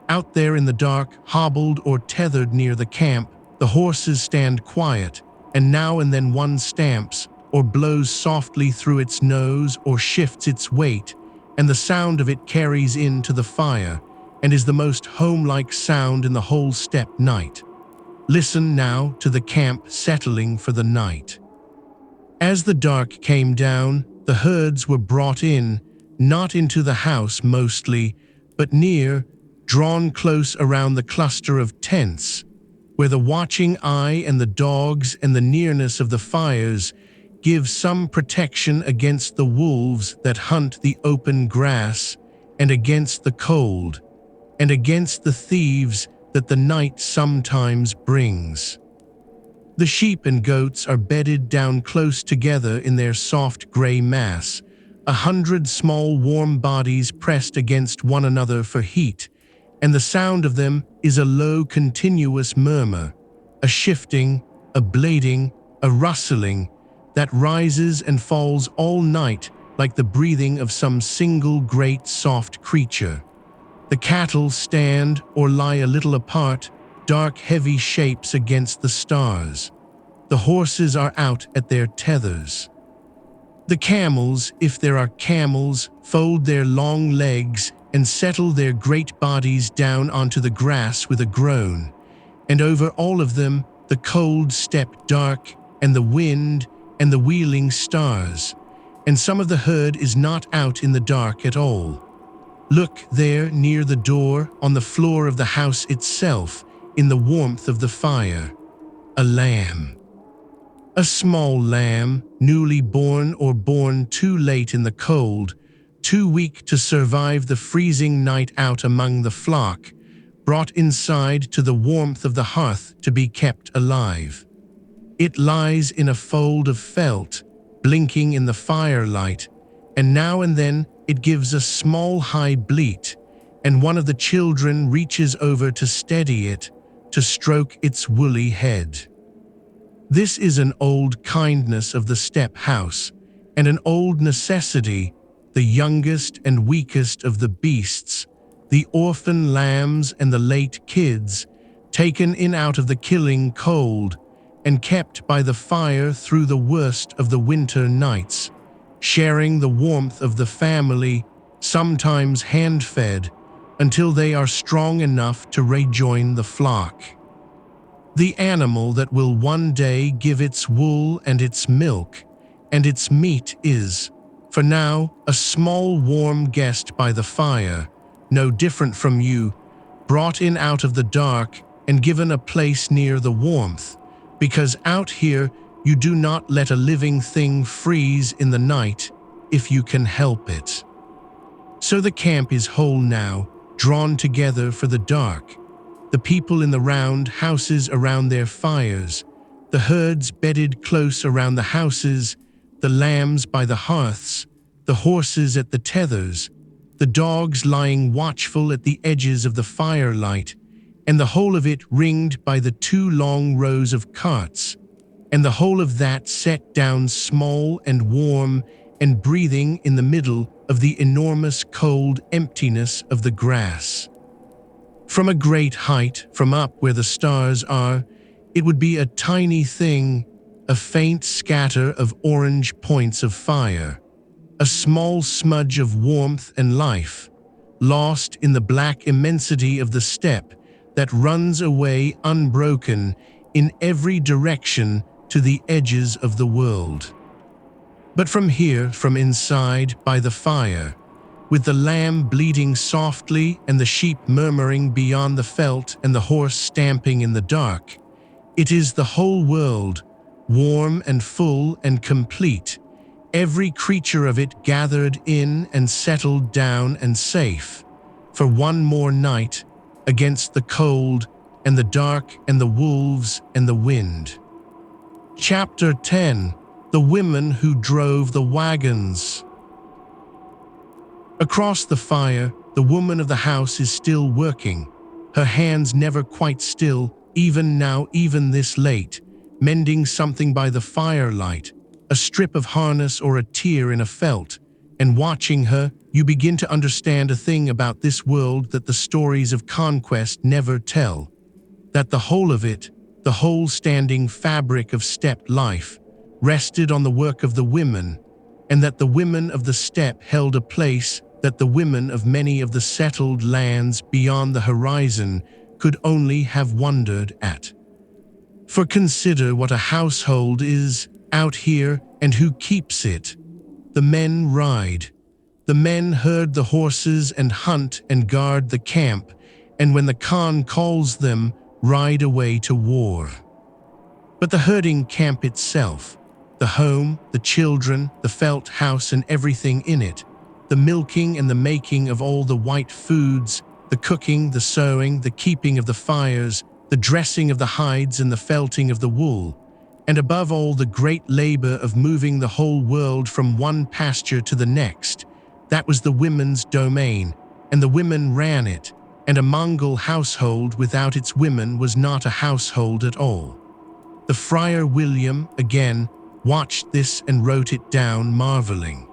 Out there in the dark, hobbled or tethered near the camp, the horses stand quiet, and now and then one stamps or blows softly through its nose or shifts its weight, and the sound of it carries into the fire and is the most home-like sound in the whole steppe night. Listen now to the camp settling for the night. As the dark came down, the herds were brought in, not into the house mostly, but near, drawn close around the cluster of tents, where the watching eye and the dogs and the nearness of the fires give some protection against the wolves that hunt the open grass, and against the cold, and against the thieves that the night sometimes brings. The sheep and goats are bedded down close together in their soft gray mass, 100 small warm bodies pressed against one another for heat, and the sound of them is a low continuous murmur, a shifting, a blading, a rustling, that rises and falls all night like the breathing of some single great soft creature. The cattle stand or lie a little apart, dark heavy shapes against the stars. The horses are out at their tethers. The camels, if there are camels, fold their long legs and settle their great bodies down onto the grass with a groan, and over all of them the cold steppe dark, and the wind, and the wheeling stars, and some of the herd is not out in the dark at all. Look there near the door, on the floor of the house itself, in the warmth of the fire. A lamb. A small lamb, newly born or born too late in the cold, too weak to survive the freezing night out among the flock, brought inside to the warmth of the hearth to be kept alive. It lies in a fold of felt, blinking in the firelight, and now and then it gives a small high bleat, and one of the children reaches over to steady it, to stroke its woolly head. This is an old kindness of the steppe house, and an old necessity, the youngest and weakest of the beasts, the orphan lambs and the late kids, taken in out of the killing cold, and kept by the fire through the worst of the winter nights, sharing the warmth of the family, sometimes hand-fed, until they are strong enough to rejoin the flock. The animal that will one day give its wool and its milk, and its meat is, for now, a small warm guest by the fire, no different from you, brought in out of the dark and given a place near the warmth, because out here you do not let a living thing freeze in the night if you can help it. So the camp is whole now, drawn together for the dark. The people in the round houses around their fires, the herds bedded close around the houses, the lambs by the hearths, the horses at the tethers, the dogs lying watchful at the edges of the firelight, and the whole of it ringed by the 2 long rows of carts, and the whole of that set down small and warm and breathing in the middle of the enormous cold emptiness of the grass. From a great height, from up where the stars are, it would be a tiny thing, a faint scatter of orange points of fire, a small smudge of warmth and life, lost in the black immensity of the steppe that runs away unbroken in every direction to the edges of the world. But from here, from inside, by the fire, with the lamb bleating softly and the sheep murmuring beyond the felt and the horse stamping in the dark, it is the whole world, warm and full and complete, every creature of it gathered in and settled down and safe, for one more night, against the cold and the dark and the wolves and the wind. Chapter 10. the women who drove the wagons. Across the fire, the woman of the house is still working, her hands never quite still, even now, even this late, mending something by the firelight, a strip of harness or a tear in a felt, and watching her, you begin to understand a thing about this world that the stories of conquest never tell, that the whole of it, the whole standing fabric of steppe life, rested on the work of the women, and that the women of the steppe held a place that the women of many of the settled lands beyond the horizon could only have wondered at. For consider what a household is out here and who keeps it. The men ride. The men herd the horses and hunt and guard the camp, and when the Khan calls them, ride away to war. But the herding camp itself, the home, the children, the felt house and everything in it, the milking and the making of all the white foods, the cooking, the sewing, the keeping of the fires, the dressing of the hides and the felting of the wool, and above all the great labor of moving the whole world from one pasture to the next, that was the women's domain, and the women ran it, and a Mongol household without its women was not a household at all. The Friar William, again, watched this and wrote it down, marveling.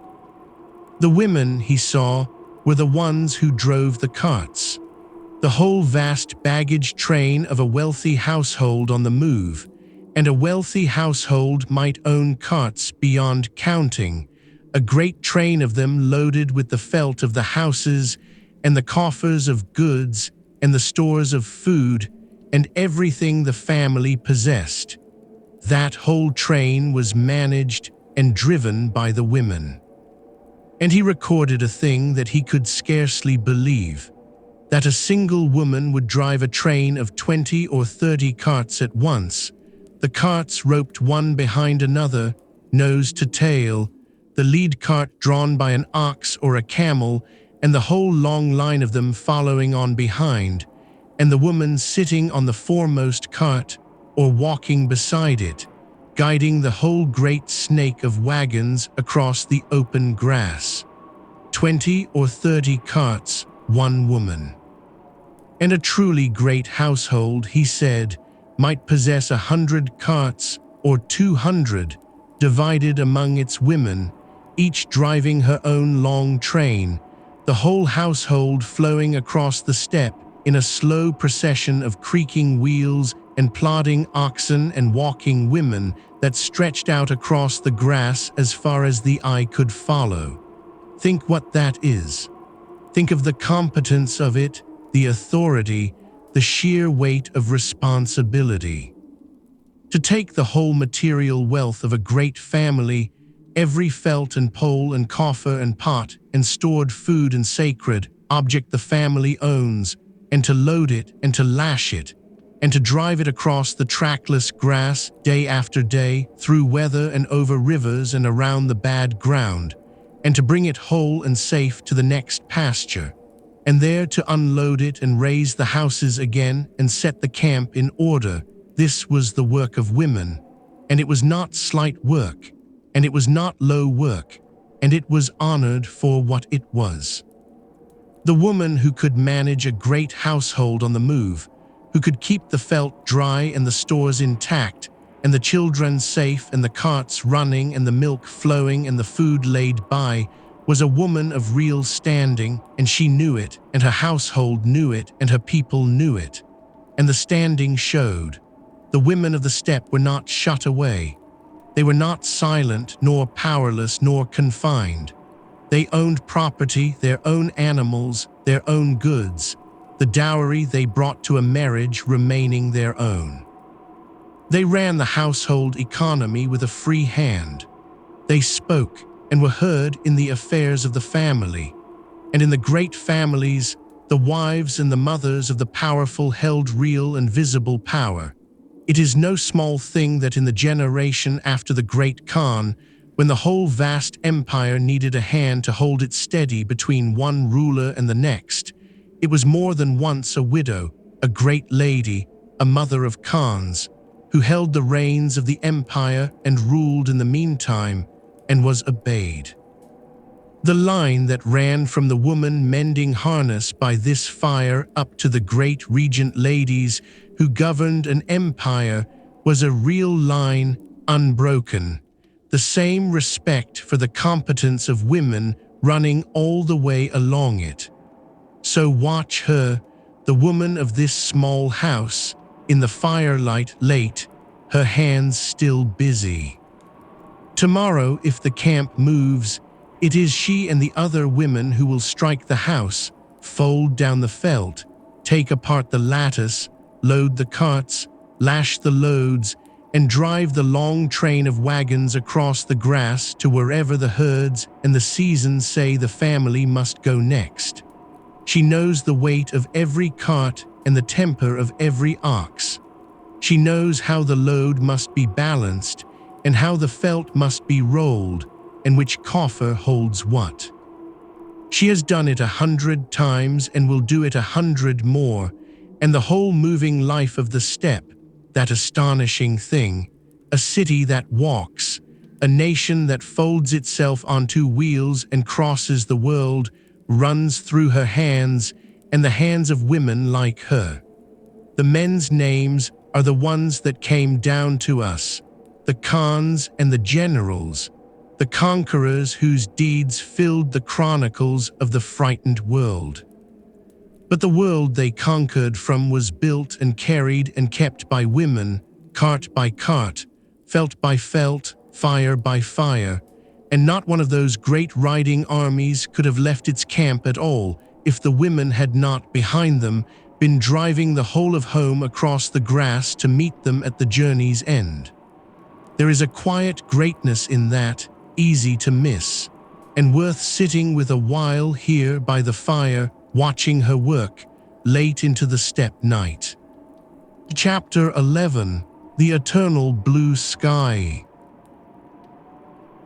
The women, he saw, were the ones who drove the carts, the whole vast baggage train of a wealthy household on the move, and a wealthy household might own carts beyond counting, a great train of them loaded with the felt of the houses and the coffers of goods and the stores of food and everything the family possessed. That whole train was managed and driven by the women. And he recorded a thing that he could scarcely believe, that a single woman would drive a train of 20 or 30 carts at once, the carts roped one behind another, nose to tail, the lead cart drawn by an ox or a camel, and the whole long line of them following on behind, and the woman sitting on the foremost cart or walking beside it, guiding the whole great snake of wagons across the open grass. 20 or 30 carts, one woman. And a truly great household, he said, might possess 100 carts or 200, divided among its women, each driving her own long train, the whole household flowing across the steppe in a slow procession of creaking wheels and plodding oxen and walking women that stretched out across the grass as far as the eye could follow. Think what that is. Think of the competence of it, the authority, the sheer weight of responsibility. To take the whole material wealth of a great family, every felt and pole and coffer and pot and stored food and sacred object the family owns, and to load it and to lash it, and to drive it across the trackless grass day after day, through weather and over rivers and around the bad ground, and to bring it whole and safe to the next pasture, and there to unload it and raise the houses again and set the camp in order. This was the work of women, and it was not slight work, and it was not low work, and it was honored for what it was. The woman who could manage a great household on the move, who could keep the felt dry and the stores intact, and the children safe and the carts running and the milk flowing and the food laid by, was a woman of real standing, and she knew it, and her household knew it, and her people knew it. And the standing showed. The women of the steppe were not shut away. They were not silent, nor powerless, nor confined. They owned property, their own animals, their own goods, the dowry they brought to a marriage remaining their own. They ran the household economy with a free hand. They spoke and were heard in the affairs of the family, and in the great families, the wives and the mothers of the powerful held real and visible power. It is no small thing that in the generation after the great Khan, when the whole vast empire needed a hand to hold it steady between one ruler and the next, it was more than once a widow, a great lady, a mother of Khans, who held the reins of the empire and ruled in the meantime, and was obeyed. The line that ran from the woman mending harness by this fire up to the great regent ladies who governed an empire was a real line, unbroken. The same respect for the competence of women running all the way along it. So watch her, the woman of this small house, in the firelight late, her hands still busy. Tomorrow, if the camp moves, it is she and the other women who will strike the house, fold down the felt, take apart the lattice, load the carts, lash the loads, and drive the long train of wagons across the grass to wherever the herds and the seasons say the family must go next. She knows the weight of every cart and the temper of every ox. She knows how the load must be balanced and how the felt must be rolled and which coffer holds what. She has done it 100 times and will do it 100 more, and the whole moving life of the steppe, that astonishing thing, a city that walks, a nation that folds itself on two wheels and crosses the world, runs through her hands and the hands of women like her. The men's names are the ones that came down to us, the Khans and the generals, the conquerors whose deeds filled the chronicles of the frightened world. But the world they conquered from was built and carried and kept by women, cart by cart, felt by felt, fire by fire, and not one of those great riding armies could have left its camp at all if the women had not, behind them, been driving the whole of home across the grass to meet them at the journey's end. There is a quiet greatness in that, easy to miss, and worth sitting with a while here by the fire, watching her work, late into the steppe night. Chapter 11: The Eternal Blue Sky.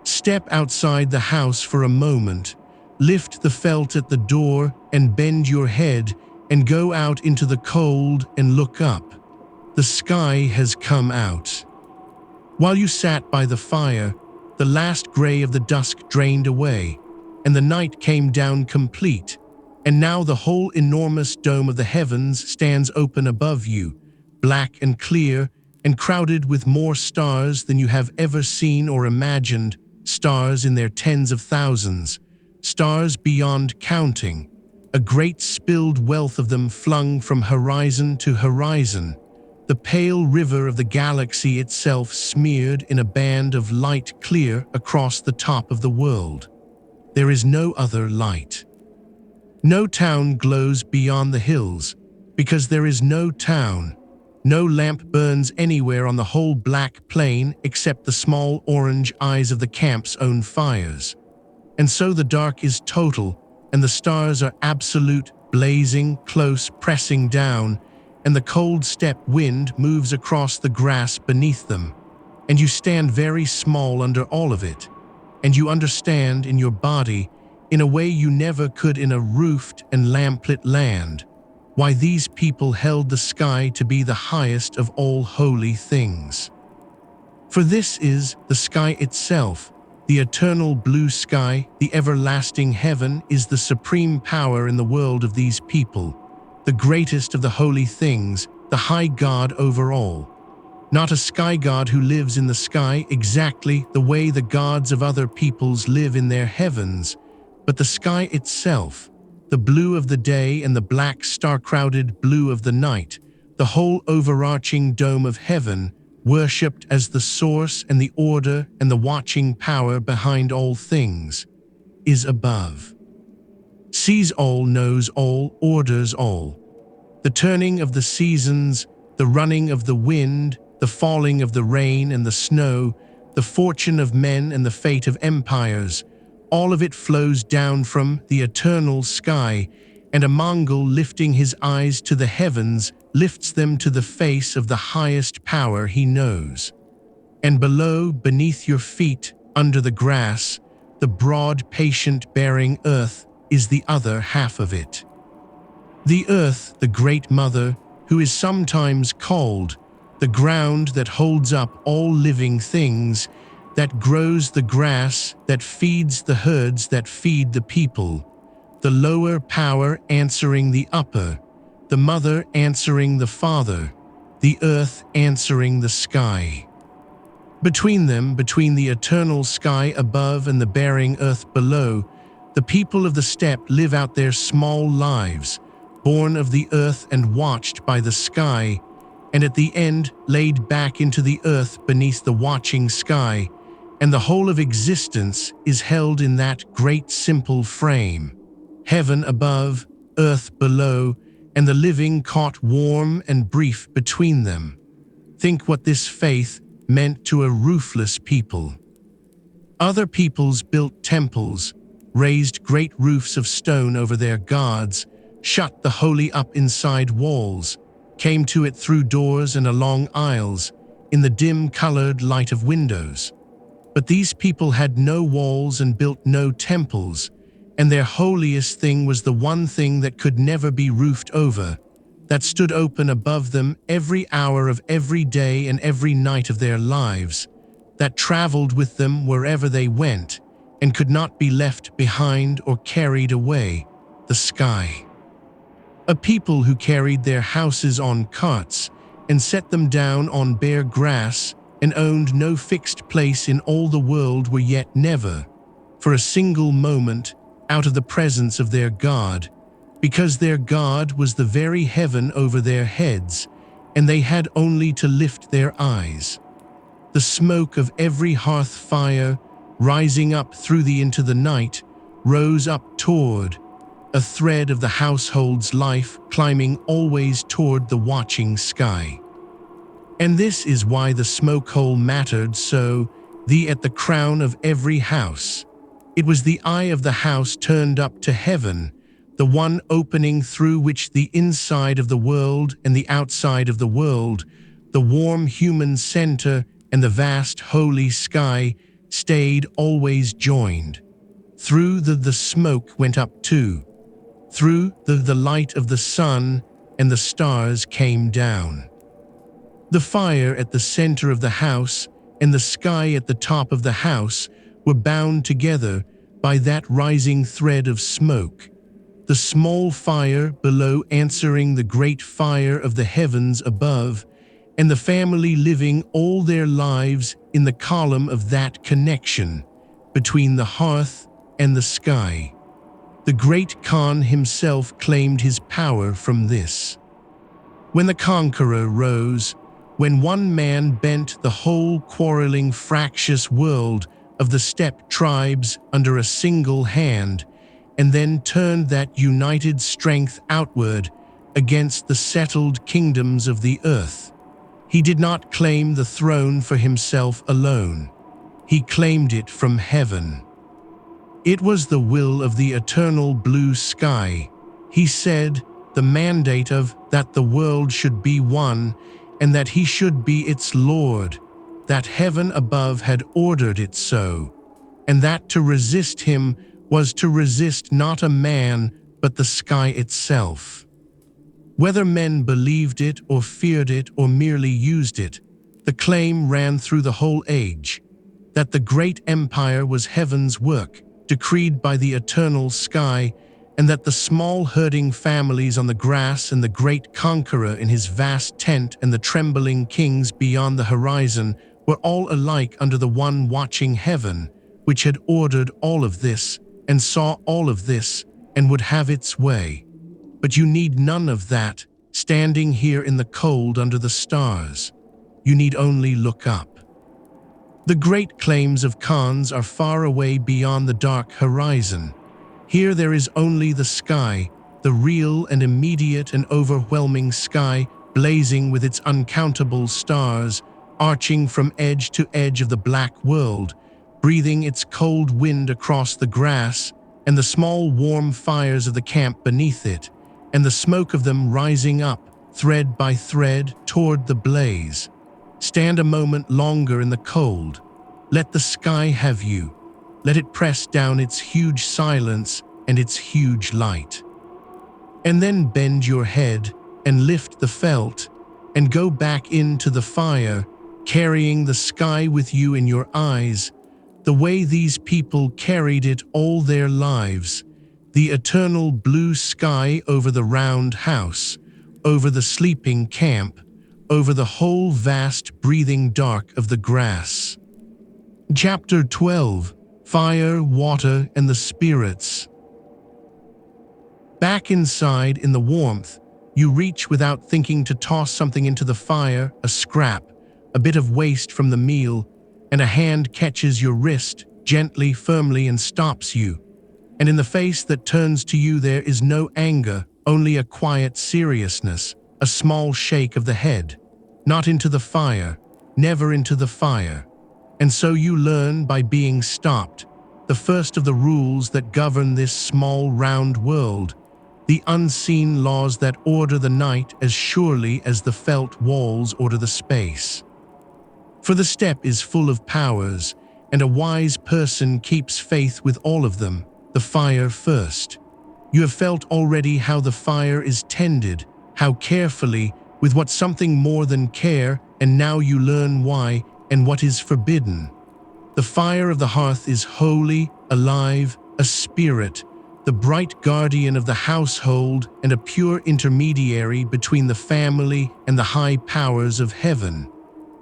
Step outside the house for a moment, lift the felt at the door and bend your head and go out into the cold and look up. The sky has come out. While you sat by the fire, the last gray of the dusk drained away, and the night came down complete, and now the whole enormous dome of the heavens stands open above you, black and clear, and crowded with more stars than you have ever seen or imagined, stars in their tens of thousands, stars beyond counting, a great spilled wealth of them flung from horizon to horizon, the pale river of the galaxy itself smeared in a band of light clear across the top of the world. There is no other light. No town glows beyond the hills, because there is no town. No lamp burns anywhere on the whole black plain except the small orange eyes of the camp's own fires. And so the dark is total, and the stars are absolute, blazing, close, pressing down, and the cold steppe wind moves across the grass beneath them, and you stand very small under all of it, and you understand in your body, in a way you never could in a roofed and lamplit land, why these people held the sky to be the highest of all holy things. For this is the sky itself, the eternal blue sky, the everlasting heaven is the supreme power in the world of these people, the greatest of the holy things, the high God over all. Not a sky god who lives in the sky exactly the way the gods of other peoples live in their heavens, but the sky itself, the blue of the day and the black star-crowded blue of the night, the whole overarching dome of heaven, worshipped as the source and the order and the watching power behind all things, is above. Sees all, knows all, orders all. The turning of the seasons, the running of the wind, the falling of the rain and the snow, the fortune of men and the fate of empires, all of it flows down from the eternal sky, and a Mongol lifting his eyes to the heavens lifts them to the face of the highest power he knows. And below, beneath your feet, under the grass, the broad, patient-bearing earth is the other half of it. The earth, the great mother, who is sometimes called, the ground that holds up all living things, that grows the grass, that feeds the herds that feed the people, the lower power answering the upper, the mother answering the father, the earth answering the sky. Between them, between the eternal sky above and the bearing earth below, the people of the steppe live out their small lives, born of the earth and watched by the sky, and at the end laid back into the earth beneath the watching sky, and the whole of existence is held in that great simple frame. Heaven above, earth below, and the living caught warm and brief between them. Think what this faith meant to a roofless people. Other peoples built temples, raised great roofs of stone over their gods, shut the holy up inside walls, came to it through doors and along aisles, in the dim-colored light of windows. But these people had no walls and built no temples, and their holiest thing was the one thing that could never be roofed over, that stood open above them every hour of every day and every night of their lives, that traveled with them wherever they went, and could not be left behind or carried away, the sky. A people who carried their houses on carts and set them down on bare grass and owned no fixed place in all the world were yet never, for a single moment, out of the presence of their God, because their God was the very heaven over their heads, and they had only to lift their eyes. The smoke of every hearth fire, rising up through into the night, rose up toward, a thread of the household's life climbing always toward the watching sky. And this is why the smoke hole mattered so, at the crown of every house. It was the eye of the house turned up to heaven, the one opening through which the inside of the world and the outside of the world, the warm human center and the vast holy sky, stayed always joined. Through the smoke went up too. Through the light of the sun and the stars came down. The fire at the center of the house and the sky at the top of the house were bound together by that rising thread of smoke, the small fire below answering the great fire of the heavens above, and the family living all their lives in the column of that connection between the hearth and the sky. The great Khan himself claimed his power from this. When the conqueror rose, when one man bent the whole quarreling fractious world of the steppe tribes under a single hand, and then turned that united strength outward against the settled kingdoms of the earth, he did not claim the throne for himself alone. He claimed it from heaven. It was the will of the eternal blue sky, he said, the mandate of that the world should be one, and that he should be its Lord, that heaven above had ordered it so, and that to resist him was to resist not a man, but the sky itself. Whether men believed it or feared it or merely used it, the claim ran through the whole age, that the great empire was heaven's work, decreed by the eternal sky, and that the small herding families on the grass and the great conqueror in his vast tent and the trembling kings beyond the horizon were all alike under the one watching heaven, which had ordered all of this and saw all of this and would have its way. But you need none of that, standing here in the cold under the stars. You need only look up. The great claims of Khans are far away beyond the dark horizon. Here there is only the sky, the real and immediate and overwhelming sky, blazing with its uncountable stars, arching from edge to edge of the black world, breathing its cold wind across the grass, and the small warm fires of the camp beneath it, and the smoke of them rising up, thread by thread, toward the blaze. Stand a moment longer in the cold. Let the sky have you. Let it press down its huge silence and its huge light. And then bend your head and lift the felt, and go back into the fire, carrying the sky with you in your eyes, the way these people carried it all their lives, the eternal blue sky over the round house, over the sleeping camp, over the whole vast breathing dark of the grass. Chapter 12: Fire, Water, and the Spirits. Back inside in the warmth, you reach without thinking to toss something into the fire, a scrap, a bit of waste from the meal, and a hand catches your wrist gently, firmly, and stops you. And in the face that turns to you there is no anger, only a quiet seriousness, a small shake of the head. Not into the fire, never into the fire. And so you learn by being stopped, the first of the rules that govern this small round world, the unseen laws that order the night as surely as the felt walls order the space. For the steppe is full of powers, and a wise person keeps faith with all of them, the fire first. You have felt already how the fire is tended, how carefully, with what something more than care, and now you learn why and what is forbidden. The fire of the hearth is holy, alive, a spirit, the bright guardian of the household and a pure intermediary between the family and the high powers of heaven.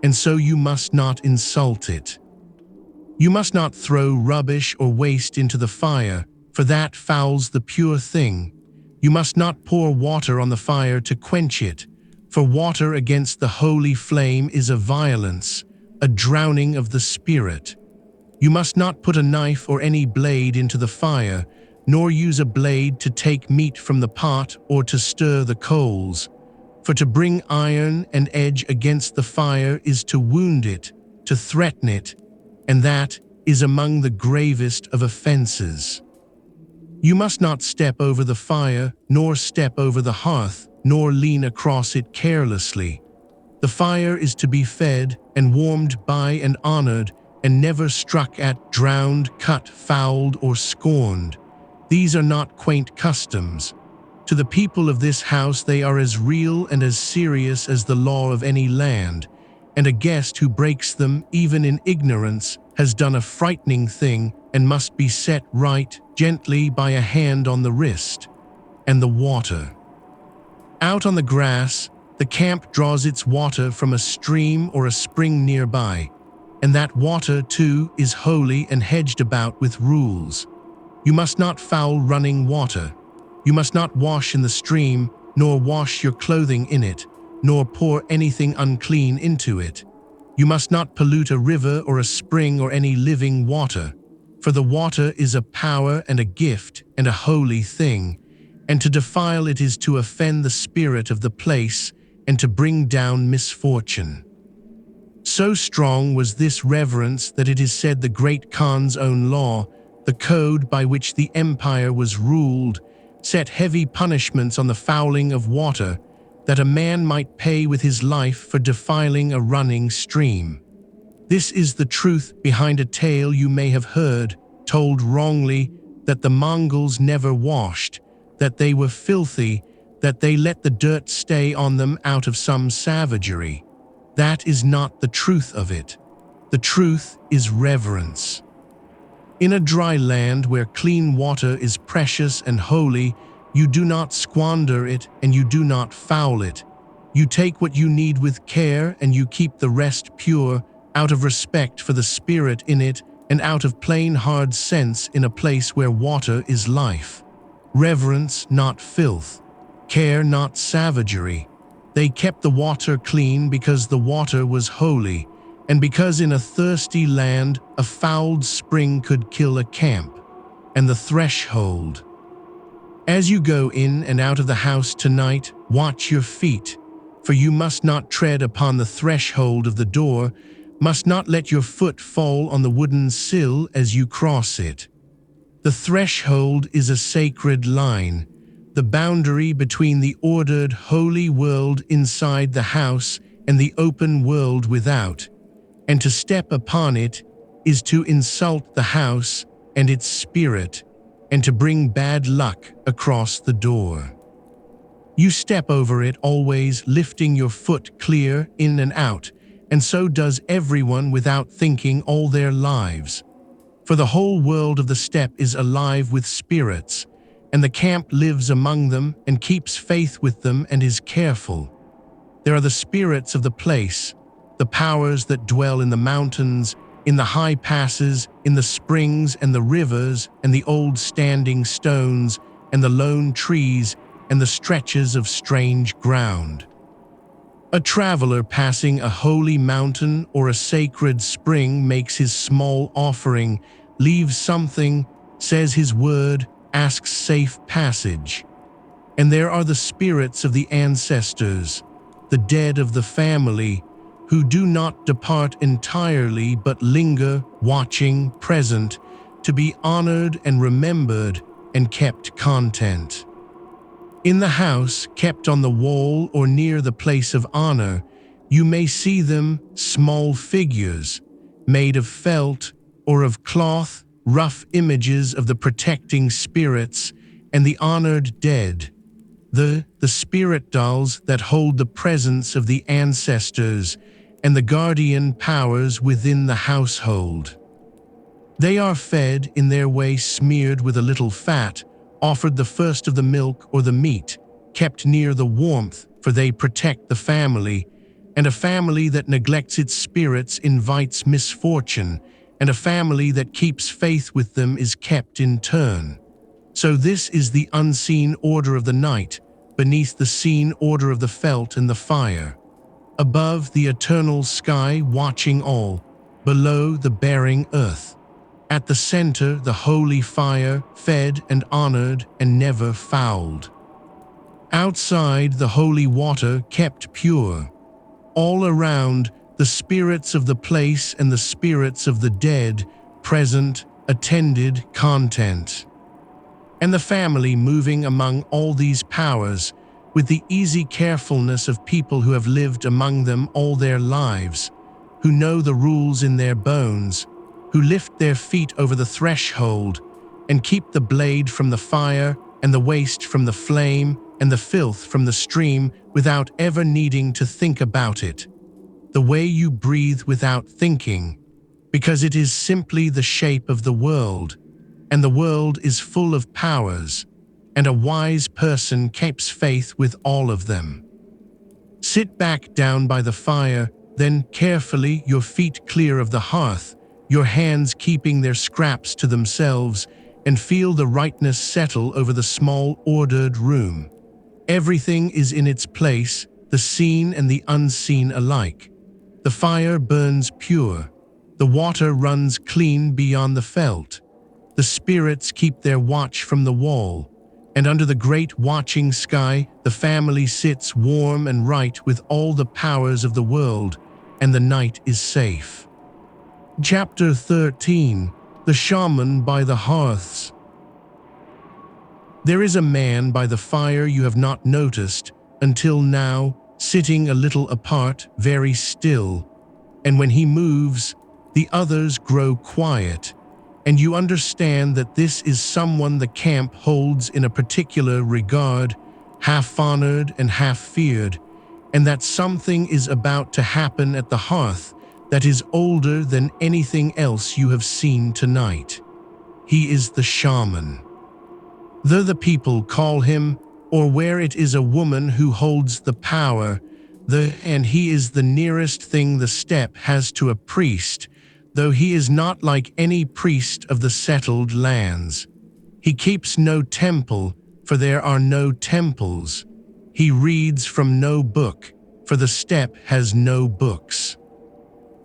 And so you must not insult it. You must not throw rubbish or waste into the fire, for that fouls the pure thing. You must not pour water on the fire to quench it, for water against the holy flame is a violence, a drowning of the spirit. You must not put a knife or any blade into the fire, nor use a blade to take meat from the pot or to stir the coals. For to bring iron and edge against the fire is to wound it, to threaten it, and that is among the gravest of offenses. You must not step over the fire, nor step over the hearth, nor lean across it carelessly. The fire is to be fed and warmed by and honored, and never struck at, drowned, cut, fouled, or scorned. These are not quaint customs. To the people of this house they are as real and as serious as the law of any land, and a guest who breaks them, even in ignorance, has done a frightening thing and must be set right gently by a hand on the wrist. And the water. Out on the grass, the camp draws its water from a stream or a spring nearby, and that water, too, is holy and hedged about with rules. You must not foul running water. You must not wash in the stream, nor wash your clothing in it, nor pour anything unclean into it. You must not pollute a river or a spring or any living water, for the water is a power and a gift and a holy thing, and to defile it is to offend the spirit of the place and to bring down misfortune. So strong was this reverence that it is said the great Khan's own law, the code by which the empire was ruled, set heavy punishments on the fouling of water, that a man might pay with his life for defiling a running stream. This is the truth behind a tale you may have heard, told wrongly, that the Mongols never washed, that they were filthy, that they let the dirt stay on them out of some savagery. That is not the truth of it. The truth is reverence. In a dry land where clean water is precious and holy, you do not squander it and you do not foul it. You take what you need with care and you keep the rest pure, out of respect for the spirit in it and out of plain hard sense in a place where water is life. Reverence, not filth. Care, not savagery. They kept the water clean because the water was holy, and because in a thirsty land a fouled spring could kill a camp. And the threshold. As you go in and out of the house tonight, watch your feet, for you must not tread upon the threshold of the door, must not let your foot fall on the wooden sill as you cross it. The threshold is a sacred line, the boundary between the ordered holy world inside the house and the open world without, and to step upon it is to insult the house and its spirit, and to bring bad luck across the door. You step over it, always lifting your foot clear in and out, and so does everyone without thinking all their lives. For the whole world of the steppe is alive with spirits, and the camp lives among them and keeps faith with them and is careful. There are the spirits of the place, the powers that dwell in the mountains, in the high passes, in the springs and the rivers, and the old standing stones, and the lone trees, and the stretches of strange ground. A traveler passing a holy mountain or a sacred spring makes his small offering, leaves something, says his word, asks safe passage. And there are the spirits of the ancestors, the dead of the family, who do not depart entirely but linger, watching, present, to be honored and remembered and kept content. In the house kept on the wall or near the place of honor, you may see them, small figures, made of felt or of cloth, rough images of the protecting spirits and the honored dead, the spirit dolls that hold the presence of the ancestors and the guardian powers within the household. They are fed in their way, smeared with a little fat, offered the first of the milk or the meat, kept near the warmth, for they protect the family, and a family that neglects its spirits invites misfortune, and a family that keeps faith with them is kept in turn. So this is the unseen order of the night, beneath the seen order of the felt and the fire. Above the eternal sky watching all, below the bearing earth. At the center the holy fire, fed and honored and never fouled. Outside the holy water kept pure. All around the spirits of the place and the spirits of the dead, present, attended, content. And the family moving among all these powers, with the easy carefulness of people who have lived among them all their lives, who know the rules in their bones, who lift their feet over the threshold, and keep the blade from the fire, and the waste from the flame, and the filth from the stream, without ever needing to think about it. The way you breathe without thinking, because it is simply the shape of the world, and the world is full of powers, and a wise person keeps faith with all of them. Sit back down by the fire, then carefully your feet clear of the hearth, your hands keeping their scraps to themselves, and feel the rightness settle over the small ordered room. Everything is in its place, the seen and the unseen alike. The fire burns pure. The water runs clean beyond the felt. The spirits keep their watch from the wall, and under the great watching sky, the family sits warm and right with all the powers of the world, and the night is safe. Chapter 13. The Shaman by the Hearths. There is a man by the fire you have not noticed until now, sitting a little apart, very still, and when he moves, the others grow quiet, and you understand that this is someone the camp holds in a particular regard, half honored and half feared, and that something is about to happen at the hearth that is older than anything else you have seen tonight. He is the shaman. Though the people call him, or where it is a woman who holds the power, and he is the nearest thing the steppe has to a priest, though he is not like any priest of the settled lands. He keeps no temple, for there are no temples. He reads from no book, for the steppe has no books.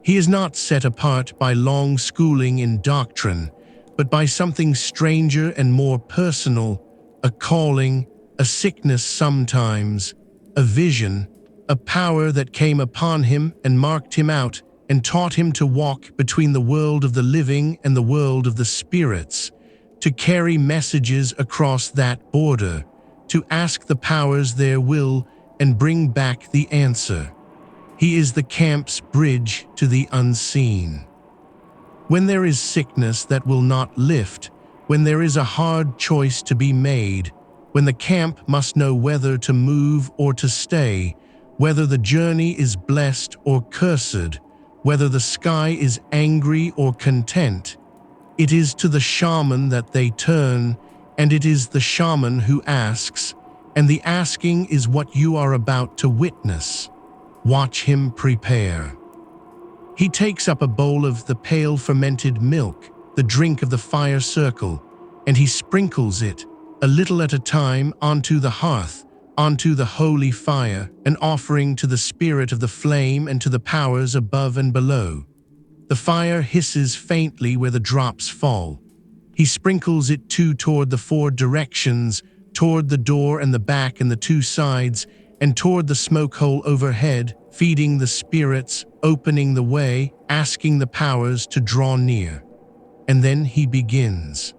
He is not set apart by long schooling in doctrine, but by something stranger and more personal, a calling, a sickness sometimes, a vision, a power that came upon him and marked him out and taught him to walk between the world of the living and the world of the spirits, to carry messages across that border, to ask the powers their will and bring back the answer. He is the camp's bridge to the unseen. When there is sickness that will not lift, when there is a hard choice to be made, when the camp must know whether to move or to stay, whether the journey is blessed or cursed, whether the sky is angry or content. It is to the shaman that they turn, and it is the shaman who asks, and the asking is what you are about to witness. Watch him prepare. He takes up a bowl of the pale fermented milk, the drink of the fire circle, and he sprinkles it, a little at a time, onto the hearth, onto the holy fire, an offering to the spirit of the flame and to the powers above and below. The fire hisses faintly where the drops fall. He sprinkles it too toward the four directions, toward the door and the back and the two sides, and toward the smoke hole overhead, feeding the spirits, opening the way, asking the powers to draw near. And then he begins.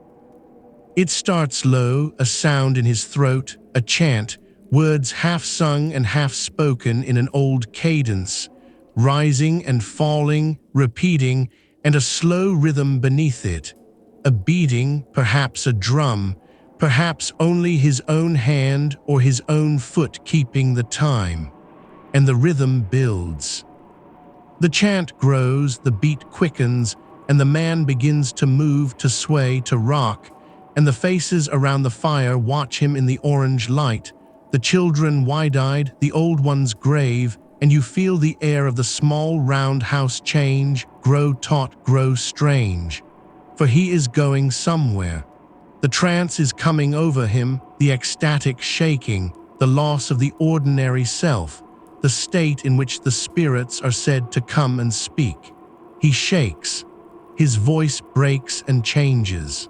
It starts low, a sound in his throat, a chant, words half sung and half spoken in an old cadence, rising and falling, repeating, and a slow rhythm beneath it, a beating, perhaps a drum, perhaps only his own hand or his own foot keeping the time. And the rhythm builds. The chant grows, the beat quickens, and the man begins to move, to sway, to rock, and the faces around the fire watch him in the orange light, the children wide-eyed, the old ones grave, and you feel the air of the small round house change, grow taut, grow strange. For he is going somewhere. The trance is coming over him, the ecstatic shaking, the loss of the ordinary self, the state in which the spirits are said to come and speak. He shakes. His voice breaks and changes.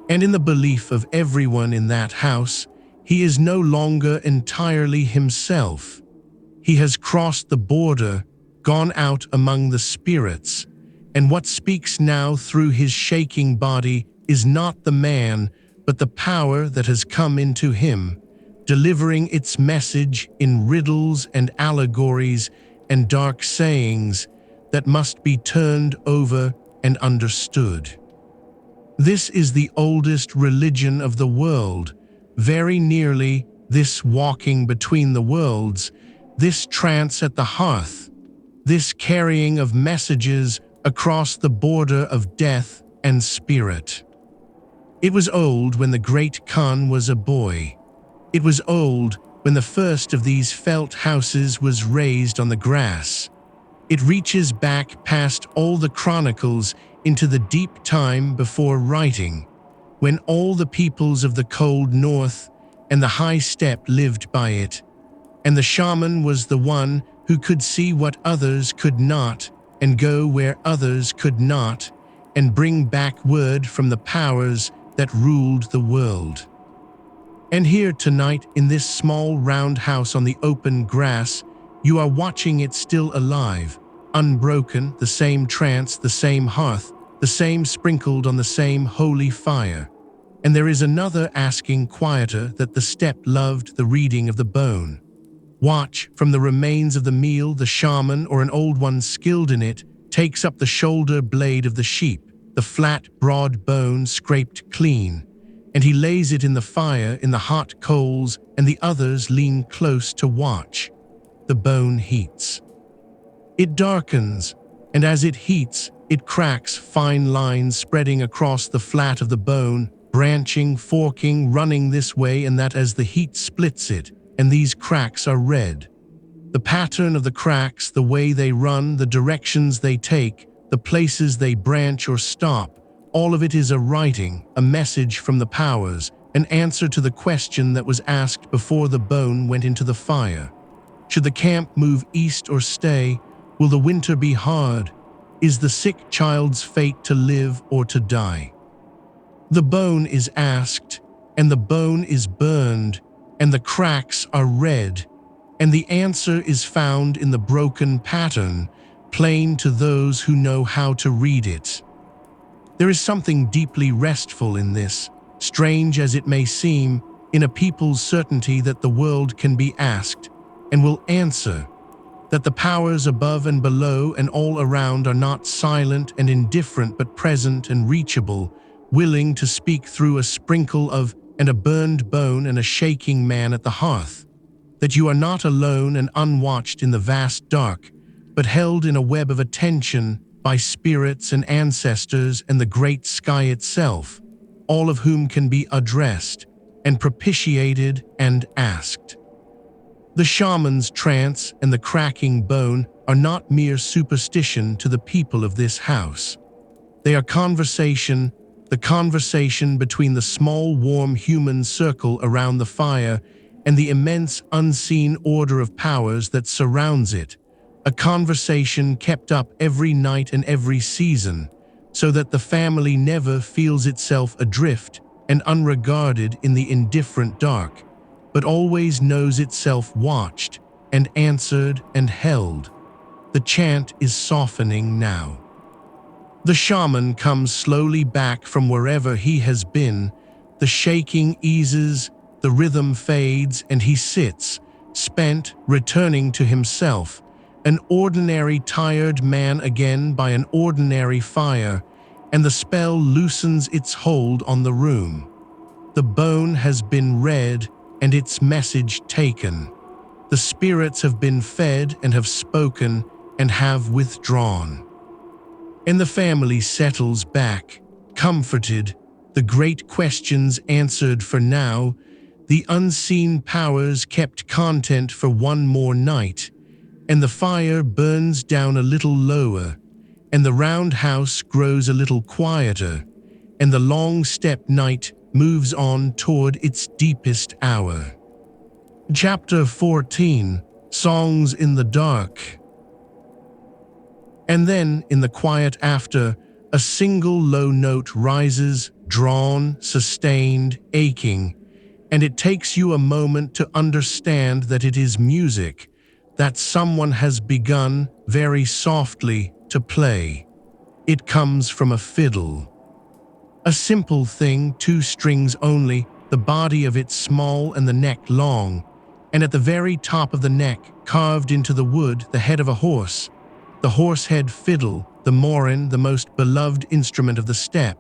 And in the belief of everyone in that house, he is no longer entirely himself. He has crossed the border, gone out among the spirits, and what speaks now through his shaking body is not the man, but the power that has come into him, delivering its message in riddles and allegories and dark sayings that must be turned over and understood. This is the oldest religion of the world, very nearly this walking between the worlds, this trance at the hearth, this carrying of messages across the border of death and spirit. It was old when the great Khan was a boy. It was old when the first of these felt houses was raised on the grass. It reaches back past all the chronicles into the deep time before writing, when all the peoples of the cold north and the high steppe lived by it, and the shaman was the one who could see what others could not, and go where others could not, and bring back word from the powers that ruled the world. And here tonight, in this small round house on the open grass, you are watching it still alive, unbroken, the same trance, the same hearth, the same sprinkled on the same holy fire. And there is another asking quieter that the steppe loved the reading of the bone. Watch, from the remains of the meal, the shaman or an old one skilled in it takes up the shoulder blade of the sheep, the flat, broad bone scraped clean, and he lays it in the fire in the hot coals, and the others lean close to watch. The bone heats. It darkens, and as it heats, it cracks, fine lines spreading across the flat of the bone, branching, forking, running this way and that as the heat splits it, and these cracks are red. The pattern of the cracks, the way they run, the directions they take, the places they branch or stop, all of it is a writing, a message from the powers, an answer to the question that was asked before the bone went into the fire. Should the camp move east or stay? Will the winter be hard? Is the sick child's fate to live or to die? The bone is asked, and the bone is burned, and the cracks are red, and the answer is found in the broken pattern, plain to those who know how to read it. There is something deeply restful in this, strange as it may seem, in a people's certainty that the world can be asked, and will answer, that the powers above and below and all around are not silent and indifferent but present and reachable, willing to speak through a sprinkle of and a burned bone and a shaking man at the hearth, that you are not alone and unwatched in the vast dark, but held in a web of attention by spirits and ancestors and the great sky itself, all of whom can be addressed and propitiated and asked. The shaman's trance and the cracking bone are not mere superstition to the people of this house. They are conversation, the conversation between the small warm human circle around the fire and the immense unseen order of powers that surrounds it, a conversation kept up every night and every season, so that the family never feels itself adrift and unregarded in the indifferent dark, but always knows itself watched and answered and held. The chant is softening now. The shaman comes slowly back from wherever he has been, the shaking eases, the rhythm fades, and he sits, spent, returning to himself, an ordinary tired man again by an ordinary fire, and the spell loosens its hold on the room. The bone has been read and its message taken. The spirits have been fed and have spoken and have withdrawn. And the family settles back, comforted, the great questions answered for now, the unseen powers kept content for one more night, and the fire burns down a little lower, and the round house grows a little quieter, and the long steppe night moves on toward its deepest hour. Chapter 14: Songs in the Dark. And then, in the quiet after, a single low note rises, drawn, sustained, aching, and it takes you a moment to understand that it is music, that someone has begun, very softly, to play. It comes from a fiddle. A simple thing, 2 strings only, the body of it small and the neck long, and at the very top of the neck, carved into the wood, the head of a horse. The horsehead fiddle, the morin, the most beloved instrument of the steppe,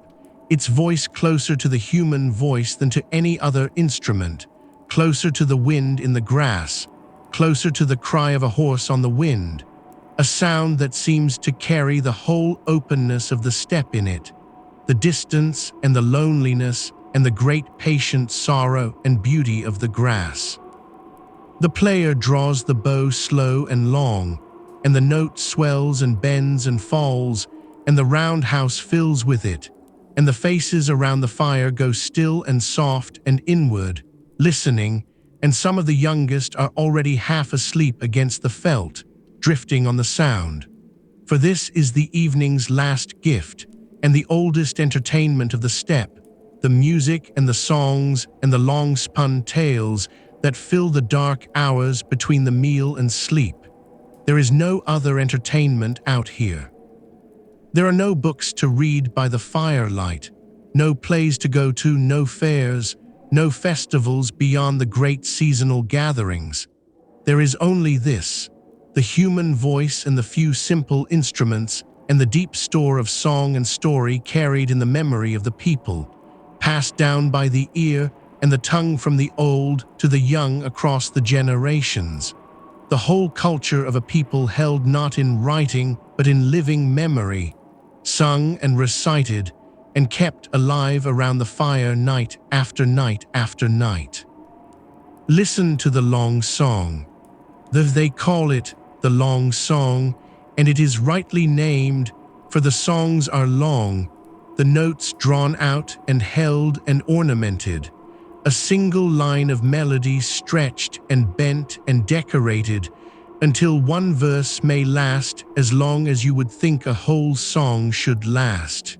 its voice closer to the human voice than to any other instrument, closer to the wind in the grass, closer to the cry of a horse on the wind, a sound that seems to carry the whole openness of the steppe in it, the distance and the loneliness and the great patient sorrow and beauty of the grass. The player draws the bow slow and long, and the note swells and bends and falls, and the round house fills with it, and the faces around the fire go still and soft and inward, listening, and some of the youngest are already half asleep against the felt, drifting on the sound. For this is the evening's last gift, and the oldest entertainment of the steppe, the music and the songs and the long-spun tales that fill the dark hours between the meal and sleep. There is no other entertainment out here. There are no books to read by the firelight, no plays to go to, no fairs, no festivals beyond the great seasonal gatherings. There is only this, the human voice and the few simple instruments and the deep store of song and story carried in the memory of the people, passed down by the ear and the tongue from the old to the young across the generations. The whole culture of a people held not in writing but in living memory, sung and recited and kept alive around the fire night after night after night. Listen to the long song. They call it the long song, and it is rightly named, for the songs are long, the notes drawn out and held and ornamented, a single line of melody stretched and bent and decorated until one verse may last as long as you would think a whole song should last.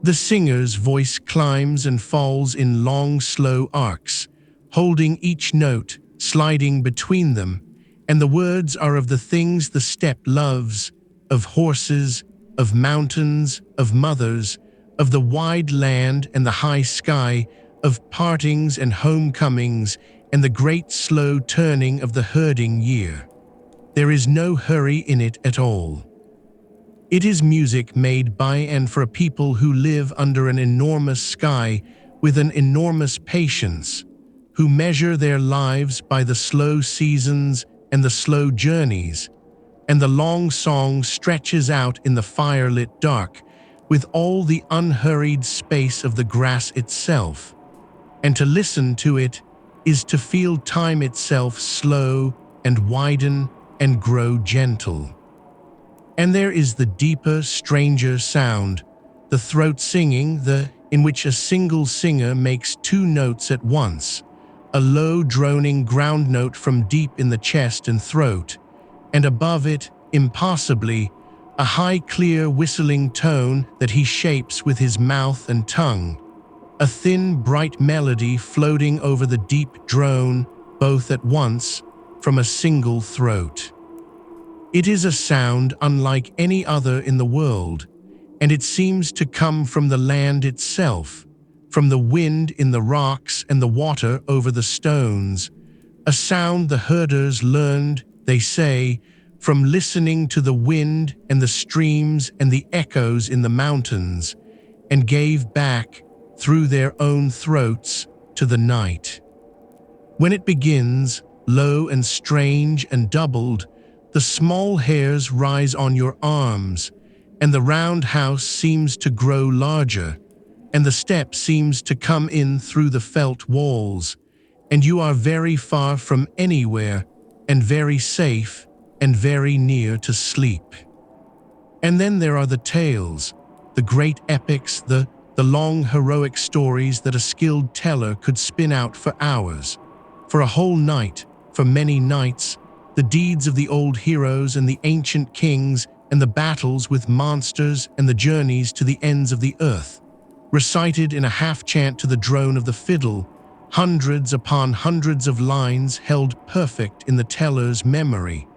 The singer's voice climbs and falls in long, slow arcs, holding each note, sliding between them, and the words are of the things the steppe loves, of horses, of mountains, of mothers, of the wide land and the high sky, of partings and homecomings, and the great slow turning of the herding year. There is no hurry in it at all. It is music made by and for a people who live under an enormous sky with an enormous patience, who measure their lives by the slow seasons and the slow journeys, and the long song stretches out in the firelit dark with all the unhurried space of the grass itself, and to listen to it is to feel time itself slow and widen and grow gentle. And there is the deeper, stranger sound, the throat singing, in which a single singer makes two notes at once, a low droning ground note from deep in the chest and throat, and above it, impossibly, a high clear whistling tone that he shapes with his mouth and tongue, a thin bright melody floating over the deep drone, both at once, from a single throat. It is a sound unlike any other in the world, and it seems to come from the land itself, from the wind in the rocks and the water over the stones, a sound the herders learned, they say, from listening to the wind and the streams and the echoes in the mountains, and gave back, through their own throats, to the night. When it begins, low and strange and doubled, the small hairs rise on your arms, and the round house seems to grow larger, and the step seems to come in through the felt walls, and you are very far from anywhere, and very safe, and very near to sleep. And then there are the tales, the great epics, the long heroic stories that a skilled teller could spin out for hours, for a whole night, for many nights, the deeds of the old heroes and the ancient kings and the battles with monsters and the journeys to the ends of the earth, recited in a half-chant to the drone of the fiddle, hundreds upon hundreds of lines held perfect in the teller's memory,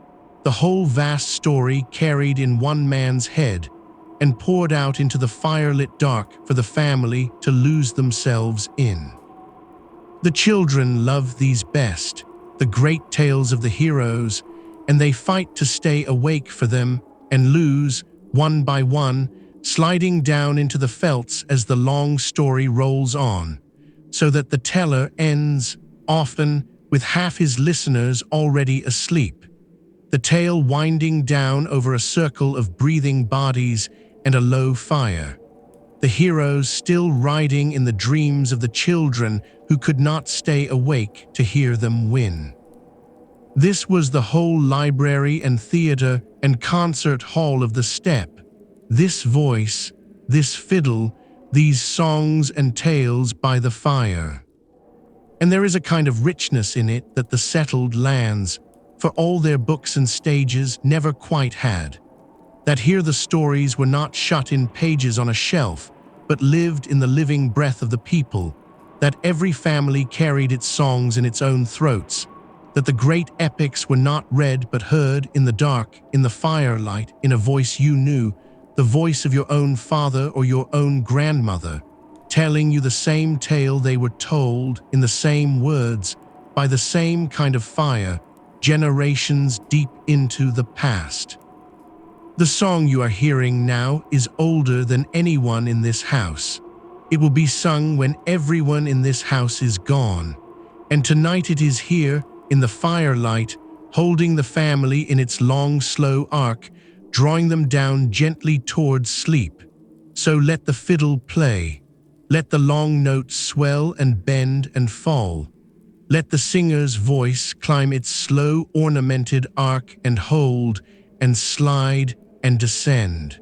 the whole vast story carried in one man's head and poured out into the firelit dark for the family to lose themselves in. The children love these best, the great tales of the heroes, and they fight to stay awake for them and lose, one by one, sliding down into the felts as the long story rolls on, so that the teller ends, often, with half his listeners already asleep, the tale winding down over a circle of breathing bodies and a low fire, the heroes still riding in the dreams of the children who could not stay awake to hear them win. This was the whole library and theater and concert hall of the steppe, this voice, this fiddle, these songs and tales by the fire. And there is a kind of richness in it that the settled lands, for all their books and stages, never quite had, that here the stories were not shut in pages on a shelf, but lived in the living breath of the people, that every family carried its songs in its own throats, that the great epics were not read but heard in the dark, in the firelight, in a voice you knew, the voice of your own father or your own grandmother, telling you the same tale they were told in the same words, by the same kind of fire, generations deep into the past. The song you are hearing now is older than anyone in this house. It will be sung when everyone in this house is gone, and tonight it is here, in the firelight, holding the family in its long, slow arc, drawing them down gently towards sleep. So let the fiddle play. Let the long notes swell and bend and fall. Let the singer's voice climb its slow, ornamented arc and hold and slide and descend.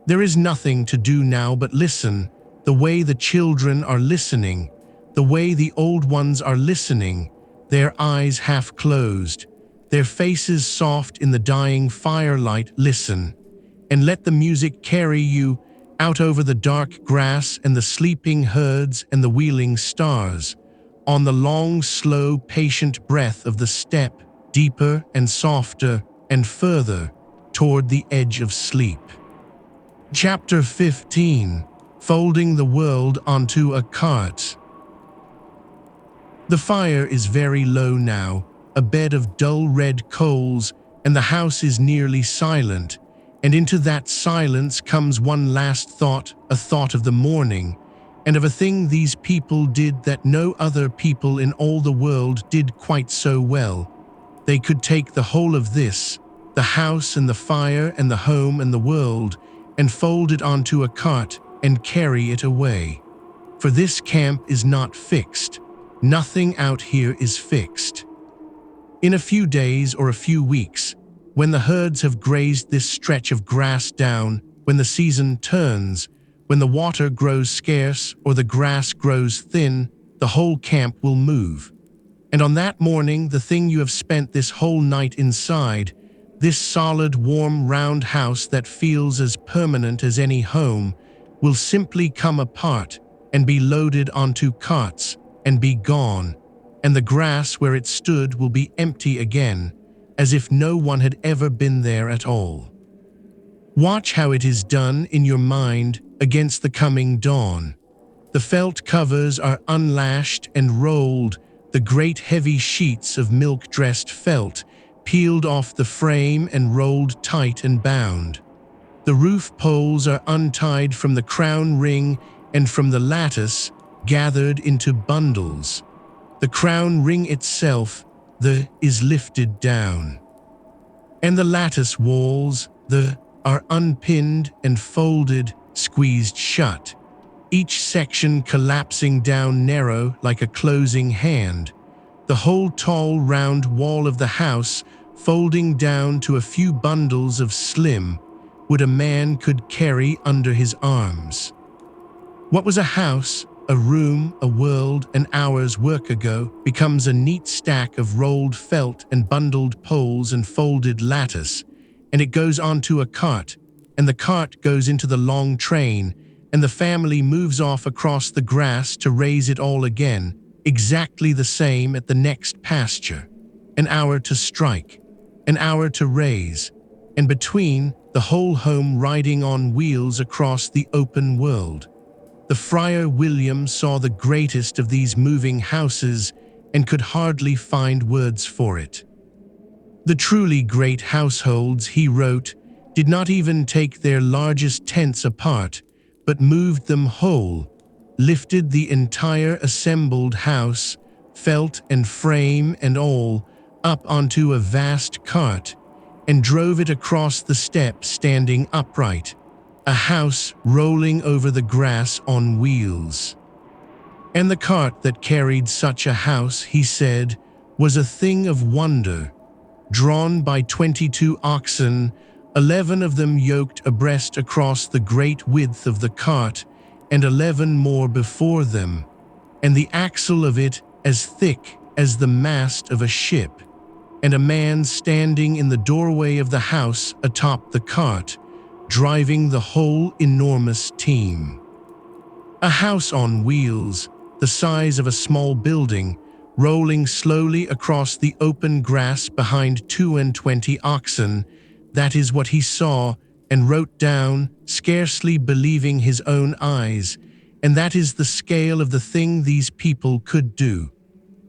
There is nothing to do now but listen, the way the children are listening, the way the old ones are listening, their eyes half closed, their faces soft in the dying firelight. Listen, and let the music carry you out over the dark grass and the sleeping herds and the wheeling stars, on the long, slow, patient breath of the steppe, deeper and softer and further toward the edge of sleep. Chapter 15. Folding the world onto a cart. The fire is very low now, a bed of dull red coals, and the house is nearly silent, and into that silence comes one last thought, a thought of the morning, and of a thing these people did that no other people in all the world did quite so well. They could take the whole of this, the house and the fire and the home and the world, and fold it onto a cart and carry it away. For this camp is not fixed. Nothing out here is fixed. In a few days or a few weeks, when the herds have grazed this stretch of grass down, when the season turns, when the water grows scarce or the grass grows thin, the whole camp will move. And on that morning, the thing you have spent this whole night inside, this solid, warm, round house that feels as permanent as any home, will simply come apart and be loaded onto carts and be gone, and the grass where it stood will be empty again, as if no one had ever been there at all. Watch how it is done in your mind against the coming dawn. The felt covers are unlashed and rolled, the great heavy sheets of milk-dressed felt peeled off the frame and rolled tight and bound. The roof poles are untied from the crown ring and from the lattice gathered into bundles. The crown ring itself, is lifted down. And the lattice walls, are unpinned and folded, squeezed shut, each section collapsing down narrow like a closing hand, the whole tall round wall of the house folding down to a few bundles of slim wood a man could carry under his arms. What was a house, a room, a world, an hour's work ago becomes a neat stack of rolled felt and bundled poles and folded lattice, and it goes onto a cart, and the cart goes into the long train, and the family moves off across the grass to raise it all again, exactly the same at the next pasture. An hour to strike, an hour to raise, and between, the whole home riding on wheels across the open world. The Friar William saw the greatest of these moving houses and could hardly find words for it. The truly great households, he wrote, did not even take their largest tents apart, but moved them whole, lifted the entire assembled house, felt and frame and all, up onto a vast cart, and drove it across the steppe standing upright, a house rolling over the grass on wheels. And the cart that carried such a house, he said, was a thing of wonder, drawn by 22 oxen, 11 of them yoked abreast across the great width of the cart, and 11 more before them, and the axle of it as thick as the mast of a ship, and a man standing in the doorway of the house atop the cart, driving the whole enormous team. A house on wheels, the size of a small building, rolling slowly across the open grass behind 22 oxen, that is what he saw and wrote down, scarcely believing his own eyes, and that is the scale of the thing these people could do.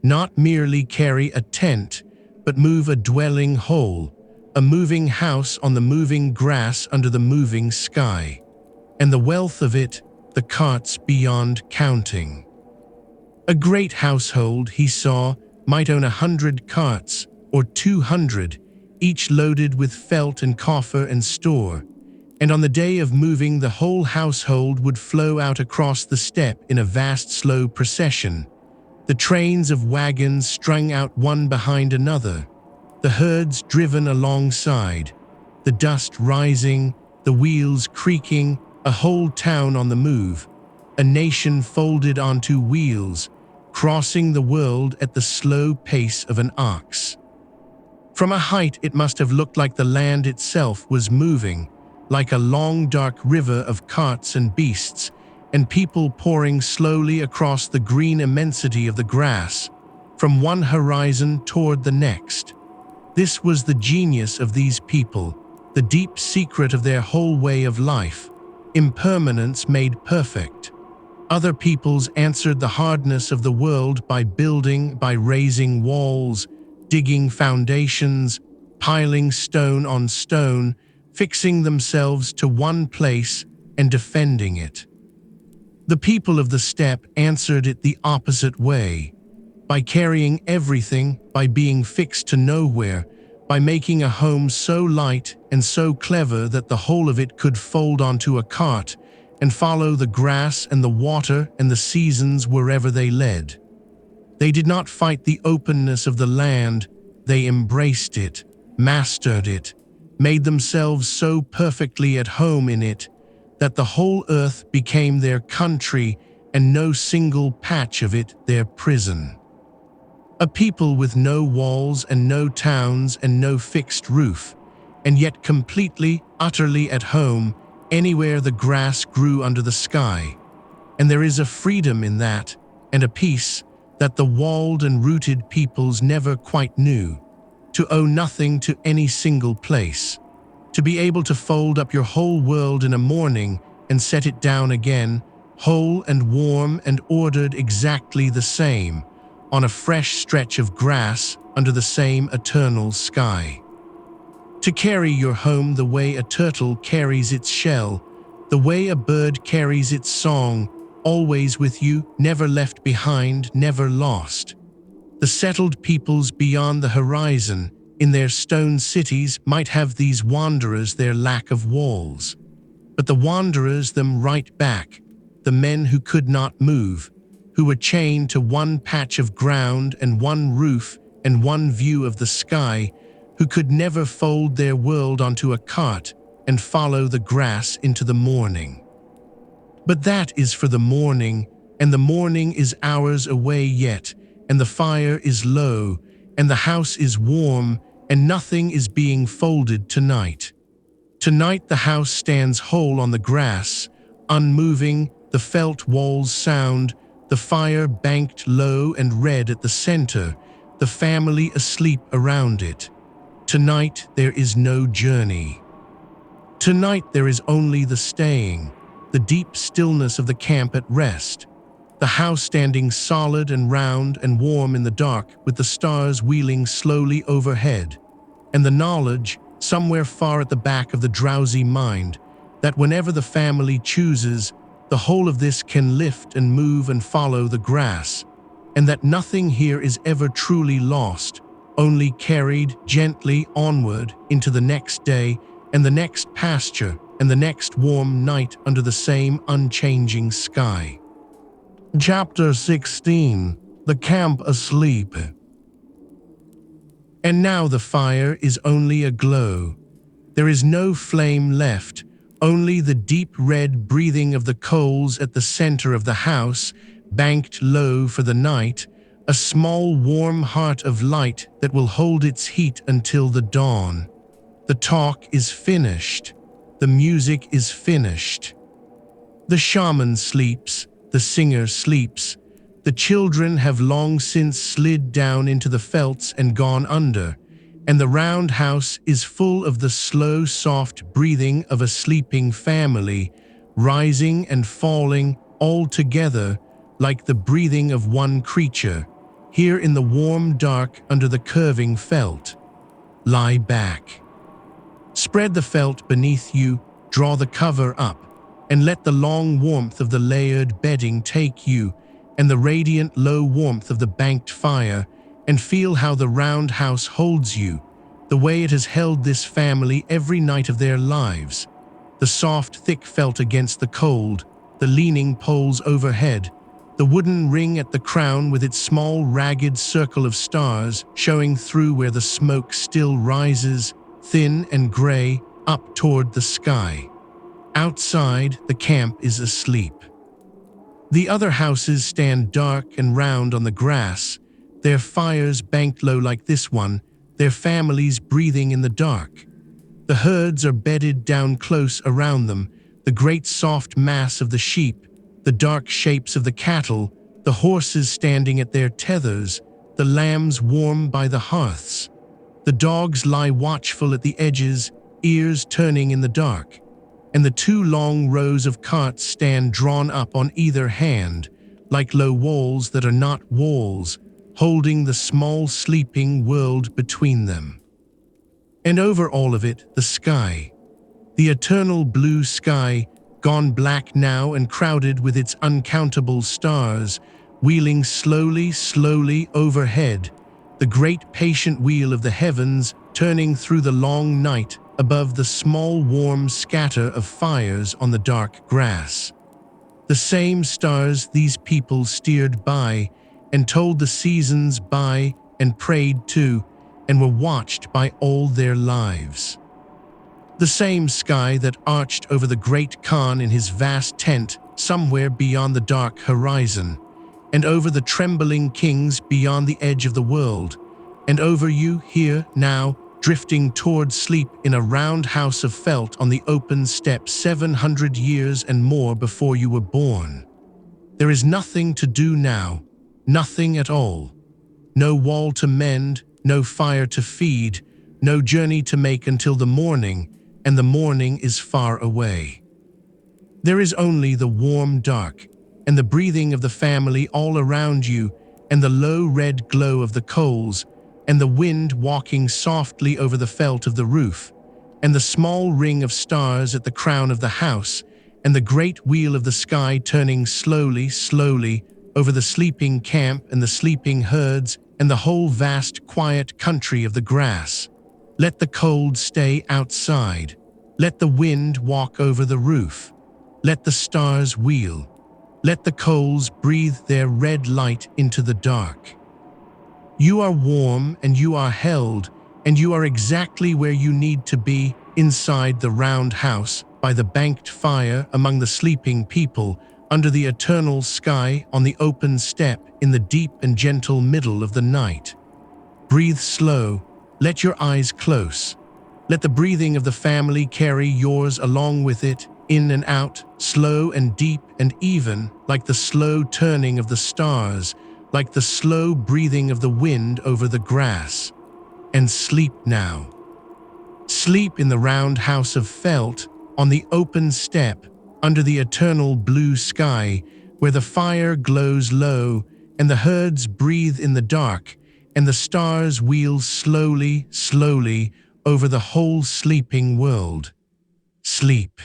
Not merely carry a tent, but move a dwelling whole, a moving house on the moving grass under the moving sky. And the wealth of it, the carts beyond counting. A great household, he saw, might own 100 carts, or 200, each loaded with felt and coffer and store, and on the day of moving the whole household would flow out across the steppe in a vast slow procession, the trains of wagons strung out one behind another, the herds driven alongside, the dust rising, the wheels creaking, a whole town on the move, a nation folded onto wheels, crossing the world at the slow pace of an ox. From a height it must have looked like the land itself was moving, like a long dark river of carts and beasts, and people pouring slowly across the green immensity of the grass, from one horizon toward the next. This was the genius of these people, the deep secret of their whole way of life, impermanence made perfect. Other peoples answered the hardness of the world by building, by raising walls, digging foundations, piling stone on stone, fixing themselves to one place and defending it. The people of the steppe answered it the opposite way, by carrying everything, by being fixed to nowhere, by making a home so light and so clever that the whole of it could fold onto a cart and follow the grass and the water and the seasons wherever they led. They did not fight the openness of the land, they embraced it, mastered it, made themselves so perfectly at home in it that the whole earth became their country and no single patch of it their prison. A people with no walls and no towns and no fixed roof, and yet completely, utterly at home anywhere the grass grew under the sky. And there is a freedom in that, and a peace that the walled and rooted peoples never quite knew, to owe nothing to any single place, to be able to fold up your whole world in a morning and set it down again, whole and warm and ordered exactly the same, on a fresh stretch of grass under the same eternal sky. To carry your home the way a turtle carries its shell, the way a bird carries its song, always with you, never left behind, never lost. The settled peoples beyond the horizon, in their stone cities, might have these wanderers their lack of walls. But the wanderers them right back, the men who could not move, who were chained to one patch of ground and one roof and one view of the sky, who could never fold their world onto a cart and follow the grass into the morning. But that is for the morning, and the morning is hours away yet, and the fire is low, and the house is warm, and nothing is being folded tonight. Tonight the house stands whole on the grass, unmoving, the felt walls sound, the fire banked low and red at the center, the family asleep around it. Tonight there is no journey. Tonight there is only the staying, the deep stillness of the camp at rest, the house standing solid and round and warm in the dark with the stars wheeling slowly overhead, and the knowledge, somewhere far at the back of the drowsy mind, that whenever the family chooses, the whole of this can lift and move and follow the grass, and that nothing here is ever truly lost, only carried gently onward into the next day and the next pasture and the next warm night under the same unchanging sky. Chapter 16. The Camp Asleep. And now the fire is only aglow. There is no flame left, only the deep red breathing of the coals at the center of the house, banked low for the night, a small warm heart of light that will hold its heat until the dawn. The talk is finished. The music is finished. The shaman sleeps, the singer sleeps. The children have long since slid down into the felts and gone under, and the round house is full of the slow, soft breathing of a sleeping family, rising and falling all together like the breathing of one creature, here in the warm dark under the curving felt. Lie back. Spread the felt beneath you, draw the cover up, and let the long warmth of the layered bedding take you, and the radiant low warmth of the banked fire, and feel how the round house holds you, the way it has held this family every night of their lives. The soft, thick felt against the cold, the leaning poles overhead, the wooden ring at the crown with its small ragged circle of stars showing through where the smoke still rises, thin and gray, up toward the sky. Outside, the camp is asleep. The other houses stand dark and round on the grass, their fires banked low like this one, their families breathing in the dark. The herds are bedded down close around them, the great soft mass of the sheep, the dark shapes of the cattle, the horses standing at their tethers, the lambs warm by the hearths. The dogs lie watchful at the edges, ears turning in the dark, and the two long rows of carts stand drawn up on either hand, like low walls that are not walls, holding the small sleeping world between them. And over all of it, the sky, the eternal blue sky, gone black now and crowded with its uncountable stars, wheeling slowly overhead, the great patient wheel of the heavens turning through the long night above the small warm scatter of fires on the dark grass. The same stars these people steered by and told the seasons by and prayed to and were watched by all their lives. The same sky that arched over the great Khan in his vast tent somewhere beyond the dark horizon, and over the trembling kings beyond the edge of the world, and over you here now, drifting toward sleep in a round house of felt on the open steppe 700 years and more before you were born. There is nothing to do now, nothing at all. No wall to mend, no fire to feed, no journey to make until the morning, and the morning is far away. There is only the warm dark, and the breathing of the family all around you, and the low red glow of the coals, and the wind walking softly over the felt of the roof, and the small ring of stars at the crown of the house, and the great wheel of the sky turning slowly over the sleeping camp and the sleeping herds, and the whole vast quiet country of the grass. Let the cold stay outside. Let the wind walk over the roof. Let the stars wheel. Let the coals breathe their red light into the dark. You are warm and you are held, and you are exactly where you need to be, inside the round house, by the banked fire, among the sleeping people, under the eternal sky, on the open steppe, in the deep and gentle middle of the night. Breathe slow. Let your eyes close. Let the breathing of the family carry yours along with it, in and out, slow and deep and even, like the slow turning of the stars, like the slow breathing of the wind over the grass. And sleep now. Sleep in the round house of felt, on the open steppe, under the eternal blue sky, where the fire glows low, and the herds breathe in the dark, and the stars wheel slowly over the whole sleeping world. Sleep.